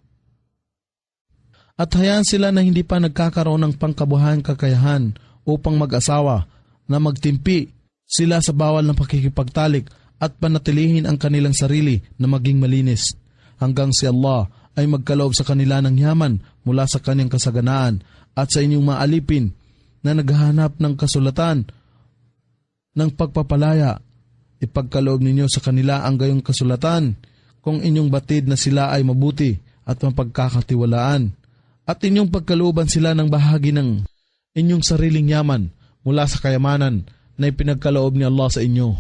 At hayaan sila na hindi pa nagkakaroon ng pangkabuhayan kakayahan upang mag-asawa na magtimpi sila sa bawal ng pakikipagtalik at panatilihin ang kanilang sarili na maging malinis, hanggang si Allah ay magkaloob sa kanila ng yaman mula sa kanyang kasaganaan. At sa inyong maalipin na naghahanap ng kasulatan ng pagpapalaya, ipagkaloob ninyo sa kanila ang gayong kasulatan kung inyong batid na sila ay mabuti at mapagkakatiwalaan. At inyong pagkalooban sila ng bahagi ng inyong sariling yaman mula sa kayamanan na ipinagkaloob ni Allah sa inyo.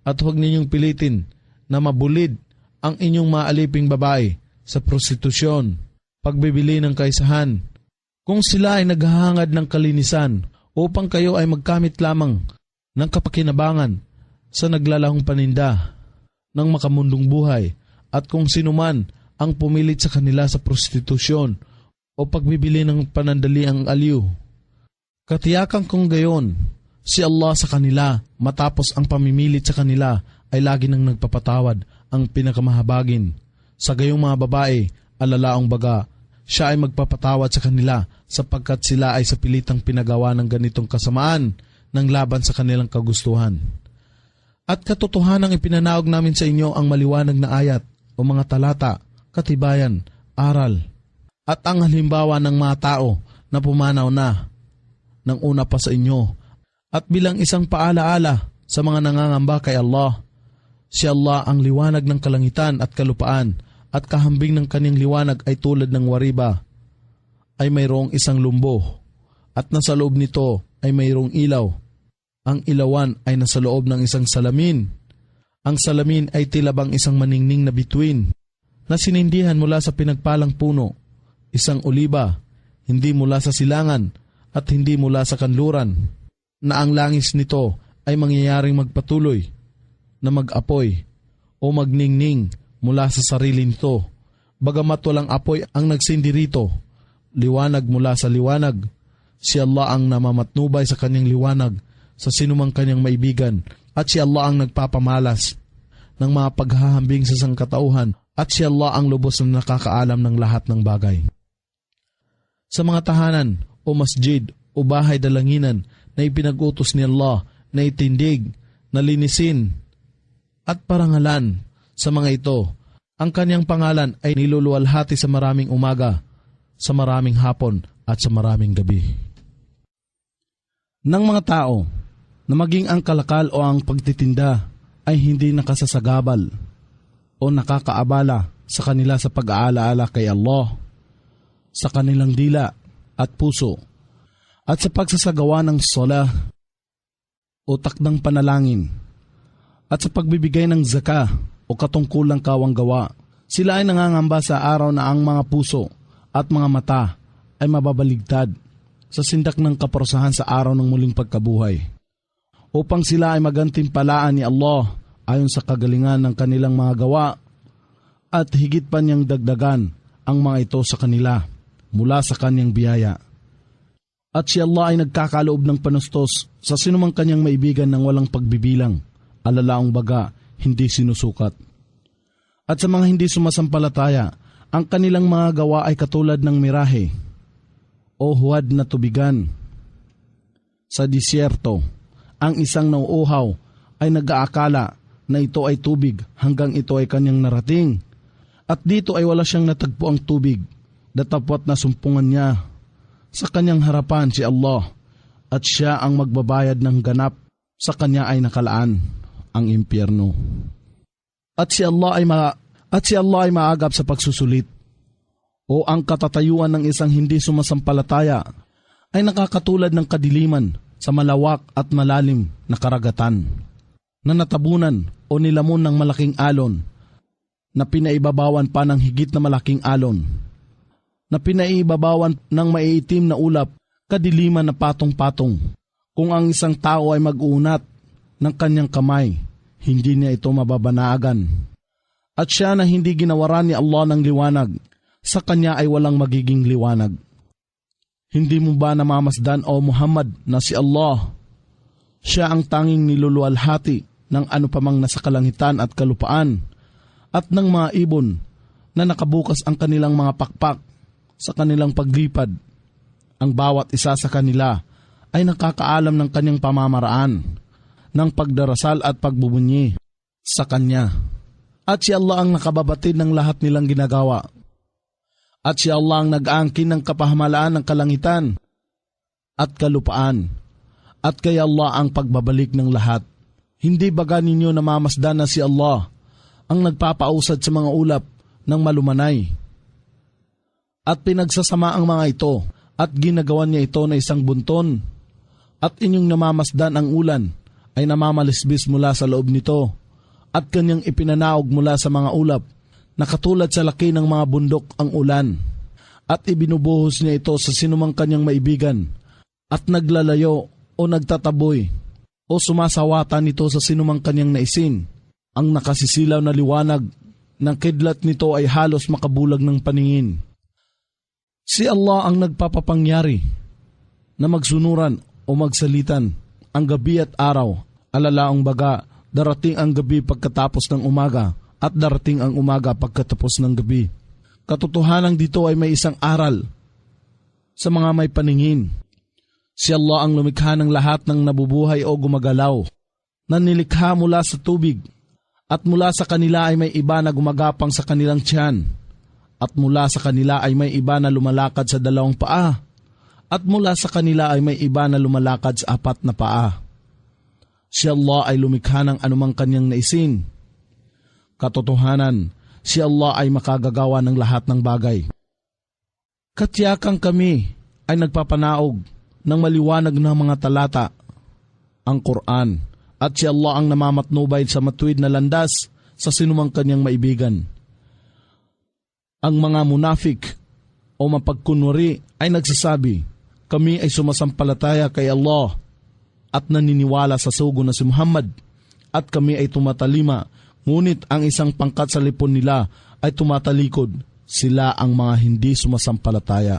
At huwag ninyong pilitin na mabulid ang inyong maaliping babae sa prostitusyon, pagbibili ng kaisahan, kung sila ay naghahangad ng kalinisan upang kayo ay magkamit lamang ng kapakinabangan sa naglalahong paninda ng makamundong buhay, at kung sinuman ang pumilit sa kanila sa prostitusyon o pagbibili ng panandaliang aliw. Katiyakan kong gayon, si Allah sa kanila matapos ang pamimilit sa kanila ay lagi nang nagpapatawad, ang pinakamahabagin. Sa gayong mga babae, alalaong baga, siya ay magpapatawad sa kanila sapagkat sila ay sa pilitang pinagawa ng ganitong kasamaan ng laban sa kanilang kagustuhan. At katotohanang ipinanaog namin sa inyo ang maliwanag na ayat o mga talata, katibayan, aral, at ang halimbawa ng mga tao na pumanaw na ng una pa sa inyo, at bilang isang paalaala sa mga nangangamba kay Allah. Si Allah ang liwanag ng kalangitan at kalupaan, at kahambing ng kanyang liwanag ay tulad ng wariba, ay mayroong isang lumbo, at nasa loob nito ay mayroong ilaw. Ang ilawan ay nasa loob ng isang salamin. Ang salamin ay tila bang isang maningning na bituin, na sinindihan mula sa pinagpalang puno, isang oliba, hindi mula sa silangan at hindi mula sa kanluran, na ang langis nito ay mangyayaring magpatuloy na mag-apoy o magningning mula sa sarili nito. Bagamat walang apoy ang nagsindi rito, liwanag mula sa liwanag. Si Allah ang namamatnubay sa kanyang liwanag sa sinumang kanyang maibigan, at si Allah ang nagpapamalas ng mga paghahambing sa sangkatauhan, at si Allah ang lubos na nakakaalam ng lahat ng bagay. Sa mga tahanan o masjid o bahay dalanginan na ipinag-utos ni Allah na itindig, nalinisin at parangalan, sa mga ito, ang kanyang pangalan ay niluluwalhati sa maraming umaga, sa maraming hapon at sa maraming gabi. Nang mga tao na maging ang kalakal o ang pagtitinda ay hindi nakasasagabal o nakakaabala sa kanila sa pag-aalaala kay Allah, sa kanilang dila at puso, at sa pagsasagawa ng sola o takdang panalangin, at sa pagbibigay ng zaka o katungkulang kawang gawa, sila ay nangangamba sa araw na ang mga puso at mga mata ay mababaligtad sa sindak ng kaparusahan sa araw ng muling pagkabuhay, upang sila ay magantimpalaan ni Allah ayon sa kagalingan ng kanilang mga gawa, at higit pa niyang dagdagan ang mga ito sa kanila mula sa kanyang biyaya. At si Allah ay nagkakaloob ng panustos sa sinumang kanyang maibigan ng walang pagbibilang, alalaong baga, hindi sinusukat. At sa mga hindi sumasampalataya, ang kanilang mga gawa ay katulad ng mirahe o huwad na tubigan sa disyerto. Ang isang nauuhaw ay nag-aakala na ito ay tubig hanggang ito ay kanyang narating. At dito ay wala siyang natagpo ang tubig, datapwat na sumpungan niya sa kanyang harapan si Allah, at siya ang magbabayad ng ganap, sa kanya ay nakalaan ang impyerno. At si Allah At si Allah ay maagap sa pagsusulit. O ang katatayuan ng isang hindi sumasampalataya ay nakakatulad ng kadiliman sa malawak at malalim na karagatan na natabunan o nilamon ng malaking alon na pinaibabawan pa ng higit na malaking alon na pinaibabawan ng maiitim na ulap, kadiliman na patong-patong. Kung ang isang tao ay mag-uunat ng kanyang kamay, hindi niya ito mababanaagan. At siya na hindi ginawaran ni Allah ng liwanag, sa kanya ay walang magiging liwanag. Hindi mo ba namamasdan o Muhammad na si Allah? Siya ang tanging niluluwalhati ng ano pamang nasa kalangitan at kalupaan at ng mga ibon na nakabukas ang kanilang mga pakpak sa kanilang paglipad. Ang bawat isa sa kanila ay nakakaalam ng kanyang pamamaraan, ng pagdarasal at pagbubunyi sa kanya. At si Allah ang nakababatid ng lahat nilang ginagawa. At si Allah ang nag-aangkin ng kapahamalaan ng kalangitan at kalupaan. At kay Allah ang pagbabalik ng lahat. Hindi baga ninyo namamasdan na si Allah ang nagpapausad sa mga ulap ng malumanay? At pinagsasama ang mga ito at ginagawan niya ito na isang bunton. At inyong namamasdan ang ulan ay namamalisbis mula sa loob nito at kanyang ipinanaog mula sa mga ulap na katulad sa laki ng mga bundok ang ulan. At ibinubuhos niya ito sa sinumang kanyang maibigan at naglalayo o nagtataboy o sumasawatan nito sa sinumang kanyang naisin. Ang nakasisilaw na liwanag ng kidlat nito ay halos makabulag ng paningin. Si Allah ang nagpapapangyari na magsunuran o magsalitan ang gabi at araw. Alalaong baga, darating ang gabi pagkatapos ng umaga at darating ang umaga pagkatapos ng gabi. Katotohanan dito ay may isang aral sa mga may paningin. Si Allah ang lumikha ng lahat ng nabubuhay o gumagalaw, na nilikha mula sa tubig, at mula sa kanila ay may iba na gumagapang sa kanilang tiyan, at mula sa kanila ay may iba na lumalakad sa 2 paa, at mula sa kanila ay may iba na lumalakad sa 4 na paa. Si Allah ay lumikha ng anumang kanyang naisin. Katotohanan, si Allah ay makagagawa ng lahat ng bagay. Katyakang kami ay nagpapanaog ng maliwanag na mga talata, ang Quran, at si Allah ang namamatnubay sa matuwid na landas sa sinumang kanyang maibigan. Ang mga munafik o mapagkunwari ay nagsasabi, kami ay sumasampalataya kay Allah at naniniwala sa sugo na si Muhammad, at kami ay tumatalima, ngunit ang isang pangkat sa lipon nila ay tumatalikod. Sila ang mga hindi sumasampalataya.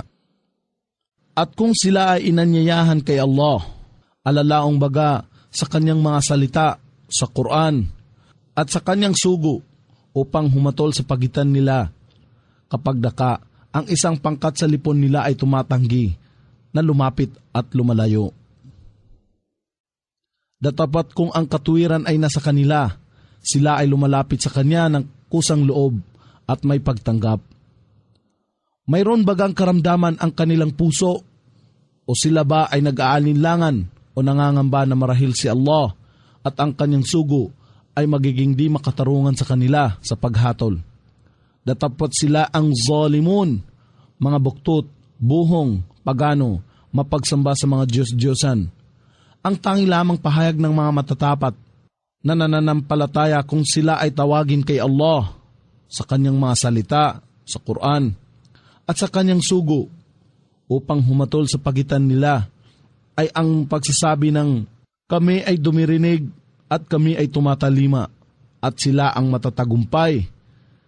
At kung sila ay inanyayahan kay Allah, alalaong baga sa kanyang mga salita sa Quran at sa kanyang sugo upang humatol sa pagitan nila, kapag daka ang isang pangkat sa lipon nila ay tumatanggi na lumapit at lumalayo. Datapat kung ang katuwiran ay nasa kanila, sila ay lumalapit sa kanya ng kusang loob at may pagtanggap. Mayroon bagang karamdaman ang kanilang puso, o sila ba ay nag-aalinlangan o nangangamba na marahil si Allah at ang kanyang sugo ay magiging di makatarungan sa kanila sa paghatol? Datapot sila ang zalimun, mga buktot, buhong, pagano, mapagsamba sa mga Diyos-Diyosan. Ang tangi lamang pahayag ng mga matatapat na nananampalataya kung sila ay tawagin kay Allah sa kanyang mga salita sa Quran at sa kanyang sugo upang humatol sa pagitan nila ay ang pagsasabi ng kami ay dumirinig at kami ay tumatalima, at sila ang matatagumpay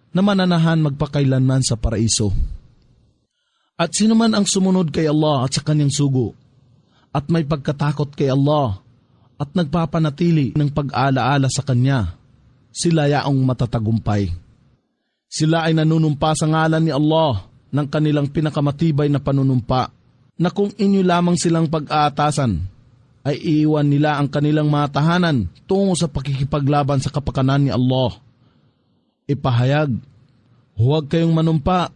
na mananahan magpakailanman sa paraiso. At sino man ang sumunod kay Allah at sa kanyang sugo at may pagkatakot kay Allah at nagpapanatili ng pag-aalaala sa kanya, sila yaong matatagumpay. Sila ay nanunumpa sa ngalan ni Allah ng kanilang pinakamatibay na panunumpa, na kung inyo lamang silang pag-aatasan, ay iiwan nila ang kanilang mga tahanan tungo sa pakikipaglaban sa kapakanan ni Allah. Ipahayag, huwag kayong manumpa.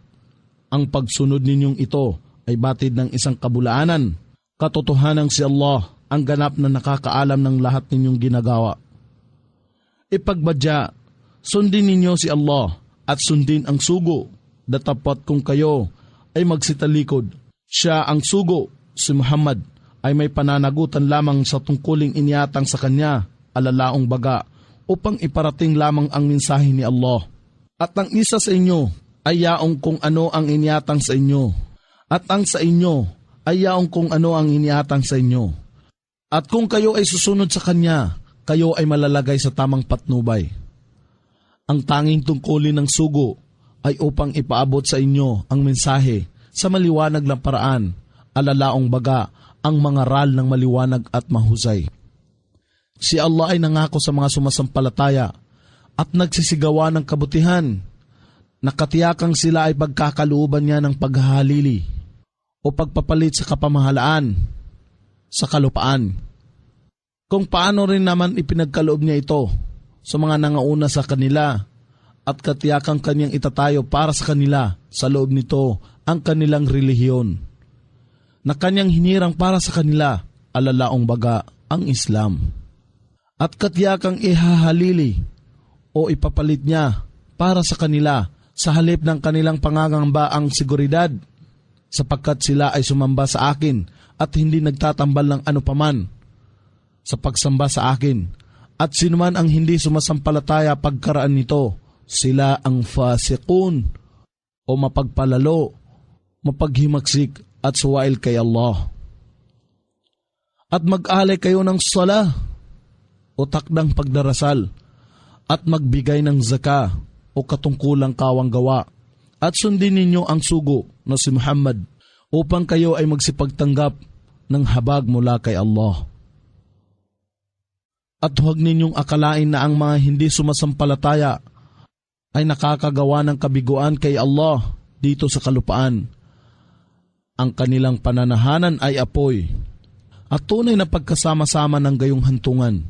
Ang pagsunod ninyong ito ay batid ng isang kabulaanan. Katotohanang si Allah ang ganap na nakakaalam ng lahat ninyong ginagawa. Ipagbadya, sundin ninyo si Allah at sundin ang sugo, datapot kung kayo ay magsitalikod. Siya ang sugo, si Muhammad, ay may pananagutan lamang sa tungkuling iniatang sa kanya, alalaong baga, upang iparating lamang ang mensahe ni Allah. At ang isa sa inyo ay yaong kung ano ang iniatang sa inyo, at ang sa inyo ay yaong kung ano ang iniatang sa inyo. At kung kayo ay susunod sa kanya, kayo ay malalagay sa tamang patnubay. Ang tanging tungkulin ng sugo ay upang ipaabot sa inyo ang mensahe sa maliwanag na paraan, alalaong baga ang mga ral ng maliwanag at mahusay. Si Allah ay nangako sa mga sumasampalataya at nagsisigawa ng kabutihan. Nakatiyakang sila ay pagkakalooban niya ng paghahalili o pagpapalit sa kapamahalaan sa kalupaan. Kung paano rin naman ipinagkaloob niya ito sa mga nangauna sa kanila at katiyakang kanyang itatayo para sa kanila sa loob nito ang kanilang relihiyon na kanyang hinirang para sa kanila, alalaong baga ang Islam. At katiyakang ihahalili o ipapalit niya para sa kanila sa halip ng kanilang pangangamba ang seguridad, sapagkat sila ay sumamba sa akin at hindi nagtatambal ng anupaman sa pagsamba sa akin. At sinuman ang hindi sumasampalataya pagkaraan nito, sila ang fasiqun o mapagpalalo, mapaghimaksik at suwail kay Allah. At mag-alay kayo ng sala o takdang pagdarasal at magbigay ng zaka o katungkulang kawang gawa at sundin ninyo ang sugo na si Muhammad upang kayo ay magsipagtanggap ng habag mula kay Allah. At huwag ninyong akalain na ang mga hindi sumasampalataya ay nakakagawa ng kabiguan kay Allah dito sa kalupaan. Ang kanilang pananahanan ay apoy at tunay na pagkasama-sama ng gayong hantungan.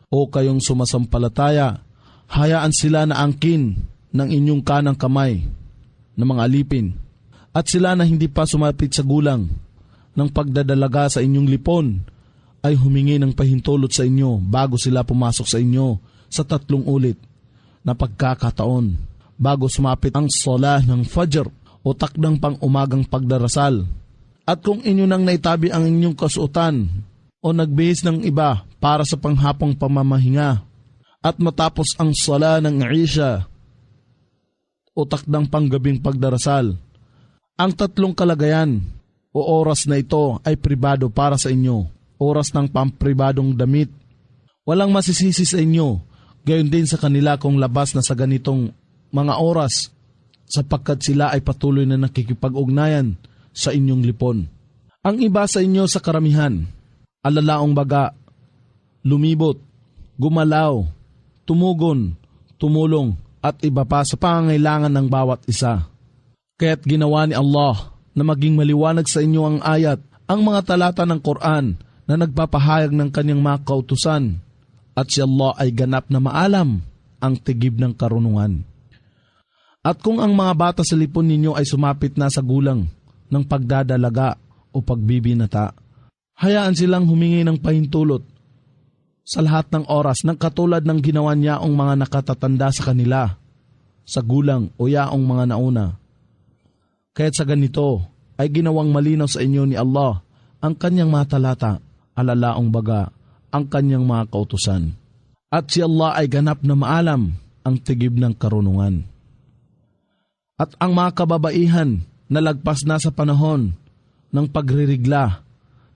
O kayong sumasampalataya, hayaan sila na angkin ng inyong kanang kamay ng mga alipin at sila na hindi pa sumapit sa gulang ng pagdadalaga sa inyong lipon ay humingi ng pahintulot sa inyo bago sila pumasok sa inyo sa 3 ulit na pagkakataon bago sumapit ang salah ng Fajr o takdang pang umagang pagdarasal. At kung inyo nang naitabi ang inyong kasuotan o nagbihis ng iba para sa panghapong pamamahinga at matapos ang sala ng Isha o takdang panggabing pagdarasal, ang 3 kalagayan o oras na ito ay pribado para sa inyo, oras ng pampribadong damit. Walang masisisi sa inyo, gayon din sa kanila kung labas na sa ganitong mga oras, sapagkat sila ay patuloy na nakikipag-ugnayan sa inyong lipon. Ang iba sa inyo sa karamihan, alalaong baga, lumibot, gumalaw, tumugon, tumulong, at iba pa sa pangangailangan ng bawat isa. Kaya't ginawa ni Allah na maging maliwanag sa inyo ang ayat, ang mga talata ng Quran na nagpapahayag ng kanyang mga kautusan, at si Allah ay ganap na maalam ang tigib ng karunungan. At kung ang mga bata sa lipon ninyo ay sumapit na sa gulang ng pagdadalaga o pagbibinata, hayaan silang humingi ng pahintulot sa lahat ng oras ng katulad ng ginawa niyaong mga nakatatanda sa kanila, sa gulang o yaong mga nauna. Kaya't sa ganito ay ginawang malinaw sa inyo ni Allah ang kanyang mga talata, alalaong baga ang kanyang mga kautusan. At si Allah ay ganap na maalam ang tigib ng karunungan. At ang mga kababaihan na lagpas na sa panahon ng pagririgla,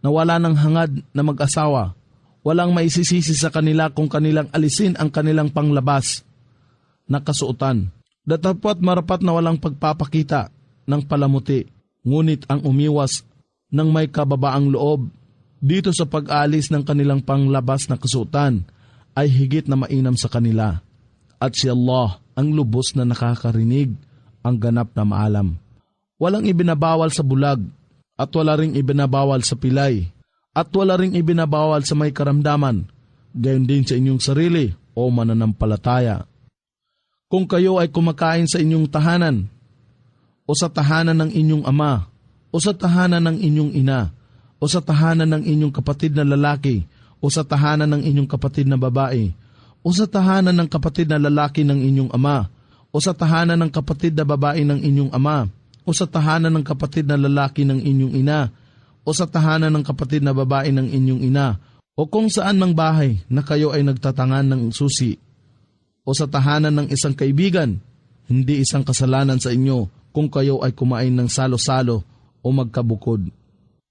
na wala ng hangad na mag-asawa, walang maisisisi sa kanila kung kanilang alisin ang kanilang panglabas na kasuotan. Datapwat marapat na walang pagpapakita ng palamuti, ngunit ang umiwas ng may kababaang loob dito sa pag-alis ng kanilang panglabas na kasuotan ay higit na mainam sa kanila. At si Allah ang lubos na nakakarinig, ang ganap na maalam. Walang ibinabawal sa bulag, at wala ring ibinabawal sa pilay, at wala ring ibinabawal sa may karamdaman, gayon din sa inyong sarili o mananampalataya. Kung kayo ay kumakain sa inyong tahanan, o sa tahanan ng inyong ama, o sa tahanan ng inyong ina, o sa tahanan ng inyong kapatid na lalaki, o sa tahanan ng inyong kapatid na babae, o sa tahanan ng kapatid na lalaki ng inyong ama, o sa tahanan ng kapatid na babae ng inyong ama, o sa tahanan ng kapatid na lalaki ng inyong ina, o sa tahanan ng kapatid na babae ng inyong ina, o kung saan mang bahay na kayo ay nagtatangan ng susi, o sa tahanan ng isang kaibigan, hindi isang kasalanan sa inyo kung kayo ay kumain ng salo-salo o magkabukod.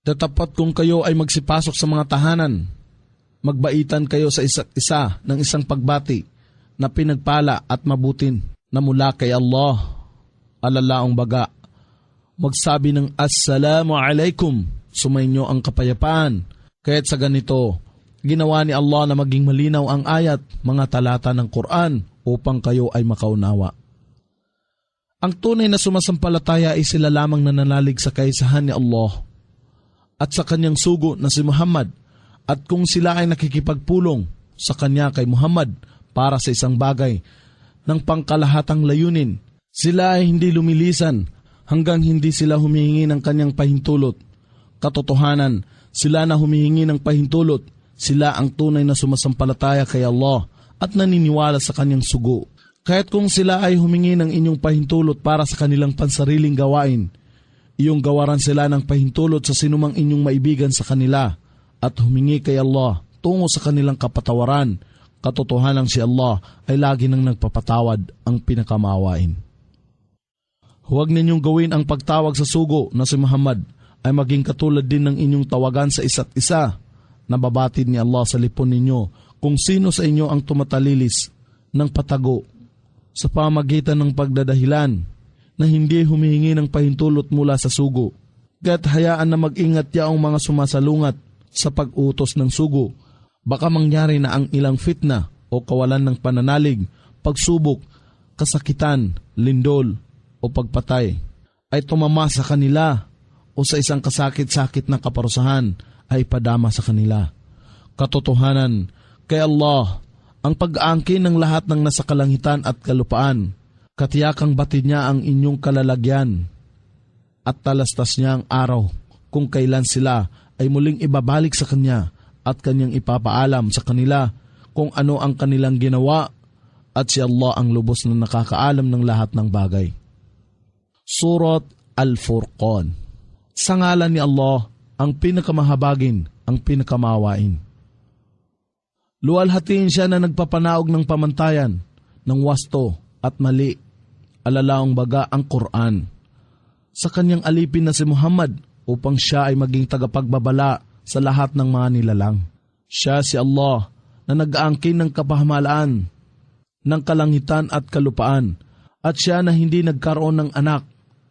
Tatapat kung kayo ay magsipasok sa mga tahanan, magbaitan kayo sa isa't isa ng isang pagbati na pinagpala at mabutin na mula kay Allah. Alalaong baga, magsabi ng Assalamu alaikum, sumainyo ang kapayapaan. Kaya't sa ganito, ginawa ni Allah na maging malinaw ang ayat, mga talata ng Quran upang kayo ay makaunawa. Ang tunay na sumasampalataya ay sila lamang nananalig sa kaisahan ni Allah at sa kanyang sugo na si Muhammad, at kung sila ay nakikipagpulong sa kanya kay Muhammad para sa isang bagay ng pangkalahatang layunin, sila ay hindi lumilisan hanggang hindi sila humihingi ng kanyang pahintulot. Katotohanan, sila na humihingi ng pahintulot, sila ang tunay na sumasampalataya kay Allah at naniniwala sa kanyang sugo. Kaya't kung sila ay humingi ng inyong pahintulot para sa kanilang pansariling gawain, iyong gawaran sila ng pahintulot sa sinumang inyong maibigan sa kanila at humingi kay Allah tungo sa kanilang kapatawaran. Katotohanan si Allah ay lagi nang nagpapatawad, ang pinakamaawain. Huwag ninyong gawin ang pagtawag sa sugo na si Muhammad ay maging katulad din ng inyong tawagan sa isa't isa. Nababatid ni Allah sa lipon ninyo kung sino sa inyo ang tumatalilis ng patago sa pamagitan ng pagdadahilan na hindi humihingi ng pahintulot mula sa sugo. Kaya't hayaan na mag-ingat yaong mga sumasalungat sa pag-utos ng sugo. Baka mangyari na ang ilang fitna o kawalan ng pananalig, pagsubok, kasakitan, lindol o pagpatay ay tumama sa kanila o sa isang kasakit-sakit na kaparusahan ay padama sa kanila. Katotohanan, kay Allah ang pag-aangkin ng lahat ng nasa kalangitan at kalupaan. Katiyakang batid niya ang inyong kalalagyan at talastas niya ang araw kung kailan sila ay muling ibabalik sa Kanya at Kanyang ipapaalam sa kanila kung ano ang kanilang ginawa, at si Allah ang lubos na nakakaalam ng lahat ng bagay. Surat Al-Furqan. Sa ngalan ni Allah, ang pinakamahabagin, ang pinakamawain. Luwalhatiin siya na nagpapanaog ng pamantayan, ng wasto at mali, alalaong baga ang Quran, sa kanyang alipin na si Muhammad upang siya ay maging tagapagbabala sa lahat ng mga nilalang. Siya si Allah na nag-aangkin ng kapahamalaan ng kalangitan at kalupaan, at siya na hindi nagkaroon ng anak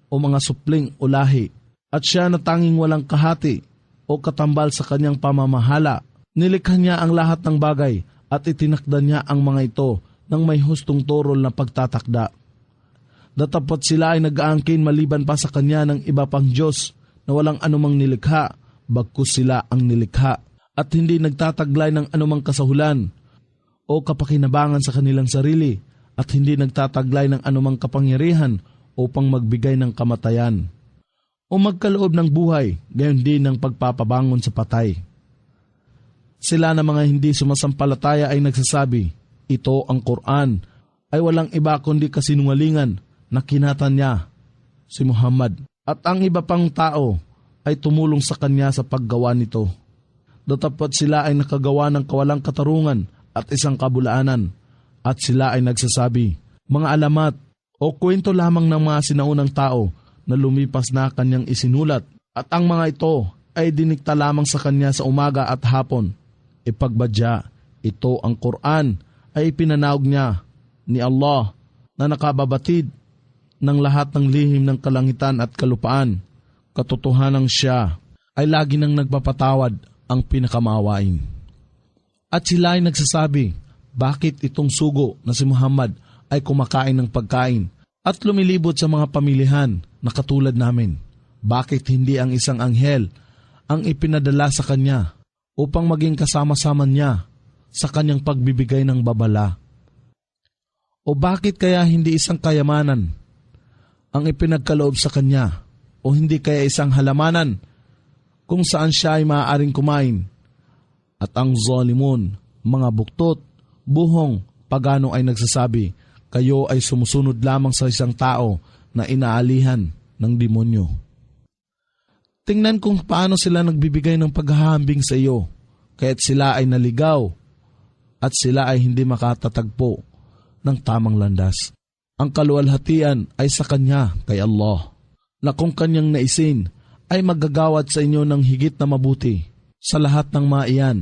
o mga supling o lahi, at siya na tanging walang kahati o katambal sa kanyang pamamahala. Nilikha niya ang lahat ng bagay at itinakda niya ang mga ito ng may hustong turol na pagtatakda. Datapot sila ay nag-aangkin maliban pa sa kanya ng iba pang Diyos na walang anumang nilikha, bagkus sila ang nilikha, at hindi nagtataglay ng anumang kasahulan o kapakinabangan sa kanilang sarili, at hindi nagtataglay ng anumang kapangyarihan upang magbigay ng kamatayan o magkaloob ng buhay, gayon din ng pagpapabangon sa patay. Sila na mga hindi sumasampalataya ay nagsasabi, ito ang Quran ay walang iba kundi kasinungalingan na kinatan niya, si Muhammad, at ang iba pang tao ay tumulong sa kanya sa paggawa nito. Datapot sila ay nakagawa ng kawalang katarungan at isang kabulaanan, at sila ay nagsasabi, mga alamat o kwento lamang ng mga sinaunang tao na lumipas na kanyang isinulat, at ang mga ito ay dinikta lamang sa kanya sa umaga at hapon. Ipagbadya, ito ang Quran ay ipinanaog niya ni Allah na nakababatid ng lahat ng lihim ng kalangitan at kalupaan. Katotohanan siya ay lagi nang nagpapatawad, ang pinakamawain. At sila ay nagsasabi, bakit itong sugo na si Muhammad ay kumakain ng pagkain at lumilibot sa mga pamilihan na katulad namin? Bakit hindi ang isang anghel ang ipinadala sa kanya upang maging kasama-sama niya sa kanyang pagbibigay ng babala? O bakit kaya hindi isang kayamanan ang ipinagkaloob sa kanya, o hindi kaya isang halamanan kung saan siya ay maaaring kumain? At ang zalimun, mga buktot, buhong, pagano ay nagsasabi, kayo ay sumusunod lamang sa isang tao na inaalihan ng demonyo. Tingnan kung paano sila nagbibigay ng paghahambing sa iyo, kaya't sila ay naligaw at sila ay hindi makatatagpo ng tamang landas. Ang kaluwalhatian ay sa Kanya, kay Allah, na kung Kanyang naisin ay maggagawad sa inyo ng higit na mabuti sa lahat ng mga iyan.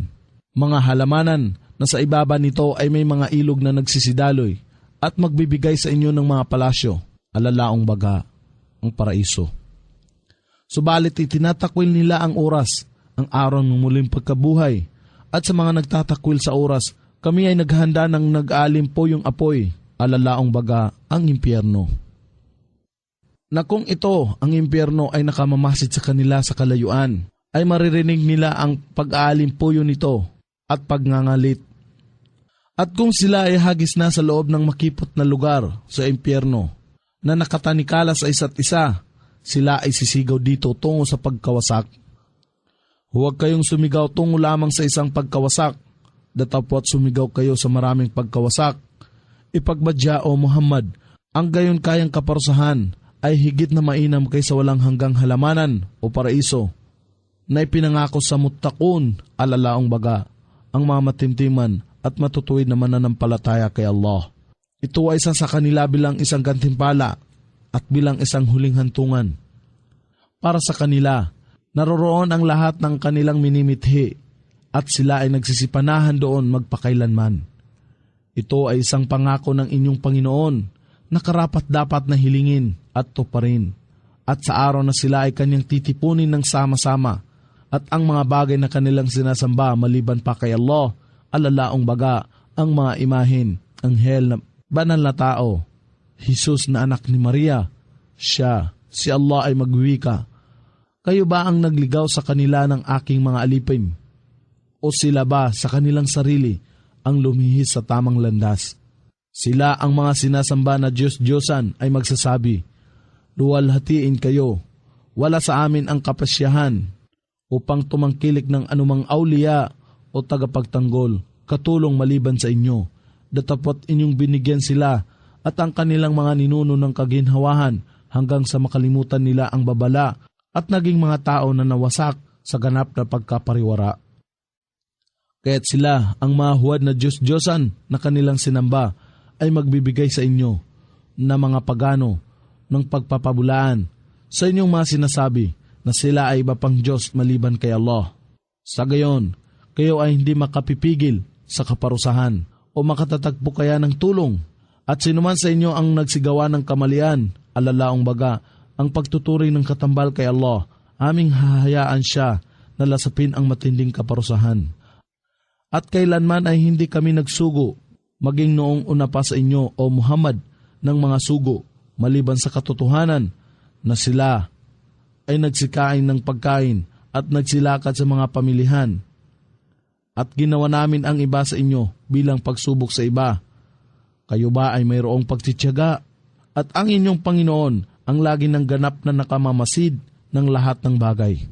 Mga halamanan na sa ibaba nito ay may mga ilog na nagsisidaloy at magbibigay sa inyo ng mga palasyo, alalaong baga, ang paraiso. Subalit itinatakwil nila ang oras, ang araw ng muling pagkabuhay, at sa mga nagtatakwil sa oras, kami ay naghanda ng nag-aalim po yung apoy, alalaong baga, ang impyerno. Na kung ito, ang impyerno ay nakamamasid sa kanila sa kalayuan, ay maririnig nila ang pag-aalim po yun nito at pagngangalit. At kung sila ay hagis na sa loob ng makipot na lugar sa impyerno, na nakatanikala sa isa't isa, sila ay sisigaw dito tungo sa pagkawasak. Huwag kayong sumigaw tungo lamang sa isang pagkawasak, datapwat sumigaw kayo sa maraming pagkawasak. Ipagbadya o Muhammad, ang gayon kayang kaparusahan ay higit na mainam kaysa walang hanggang halamanan o paraiso, na ipinangako sa muttaqun, alalaong baga, ang mga matimtiman at matutuwid na mananampalataya kay Allah. Ito ay isa sa kanila bilang isang gantimpala at bilang isang huling hantungan. Para sa kanila, naroroon ang lahat ng kanilang minimithi at sila ay nagsisipanahan doon magpakailanman. Ito ay isang pangako ng inyong Panginoon na karapat-dapat na hilingin at tuparin. At sa araw na sila ay kanyang titipunin ng sama-sama at ang mga bagay na kanilang sinasamba maliban pa kay Allah, alalaong baga, ang mga imahin, anghel na banal na tao, Jesus na anak ni Maria, siya, si Allah ay magwika, kayo ba ang nagligaw sa kanila ng aking mga alipin? O sila ba sa kanilang sarili ang lumihis sa tamang landas? Sila ang mga sinasamba na Diyos-Diyosan ay magsasabi, luwalhatiin kayo, wala sa amin ang kapasyahan upang tumangkilik ng anumang awliya o tagapagtanggol, katulong maliban sa inyo, datapot inyong binigyan sila at ang kanilang mga ninuno ng kaginhawahan hanggang sa makalimutan nila ang babala at naging mga tao na nawasak sa ganap na pagkapariwara. Kaya't sila, ang mga huwad na Diyos-Diyosan na kanilang sinamba, ay magbibigay sa inyo na mga pagano ng pagpapabulaan sa inyong mga sinasabi na sila ay iba pang Diyos maliban kay Allah. Sa gayon, kayo ay hindi makapipigil sa kaparusahan o makatatagpo kaya ng tulong. At sinuman sa inyo ang nagsigawa ng kamalian, alalaong baga, ang pagtuturing ng katambal kay Allah, aming hahayaan siya na lasapin ang matinding kaparusahan. At kailanman ay hindi kami nagsugo, maging noong una pa sa inyo o Muhammad, ng mga sugo, maliban sa katotohanan na sila ay nagsikain ng pagkain at nagsilakad sa mga pamilihan. At ginawa namin ang iba sa inyo bilang pagsubok sa iba. Kayo ba ay mayroong pagtitiyaga? At ang inyong Panginoon ang lagi ng ganap na nakamamasid ng lahat ng bagay.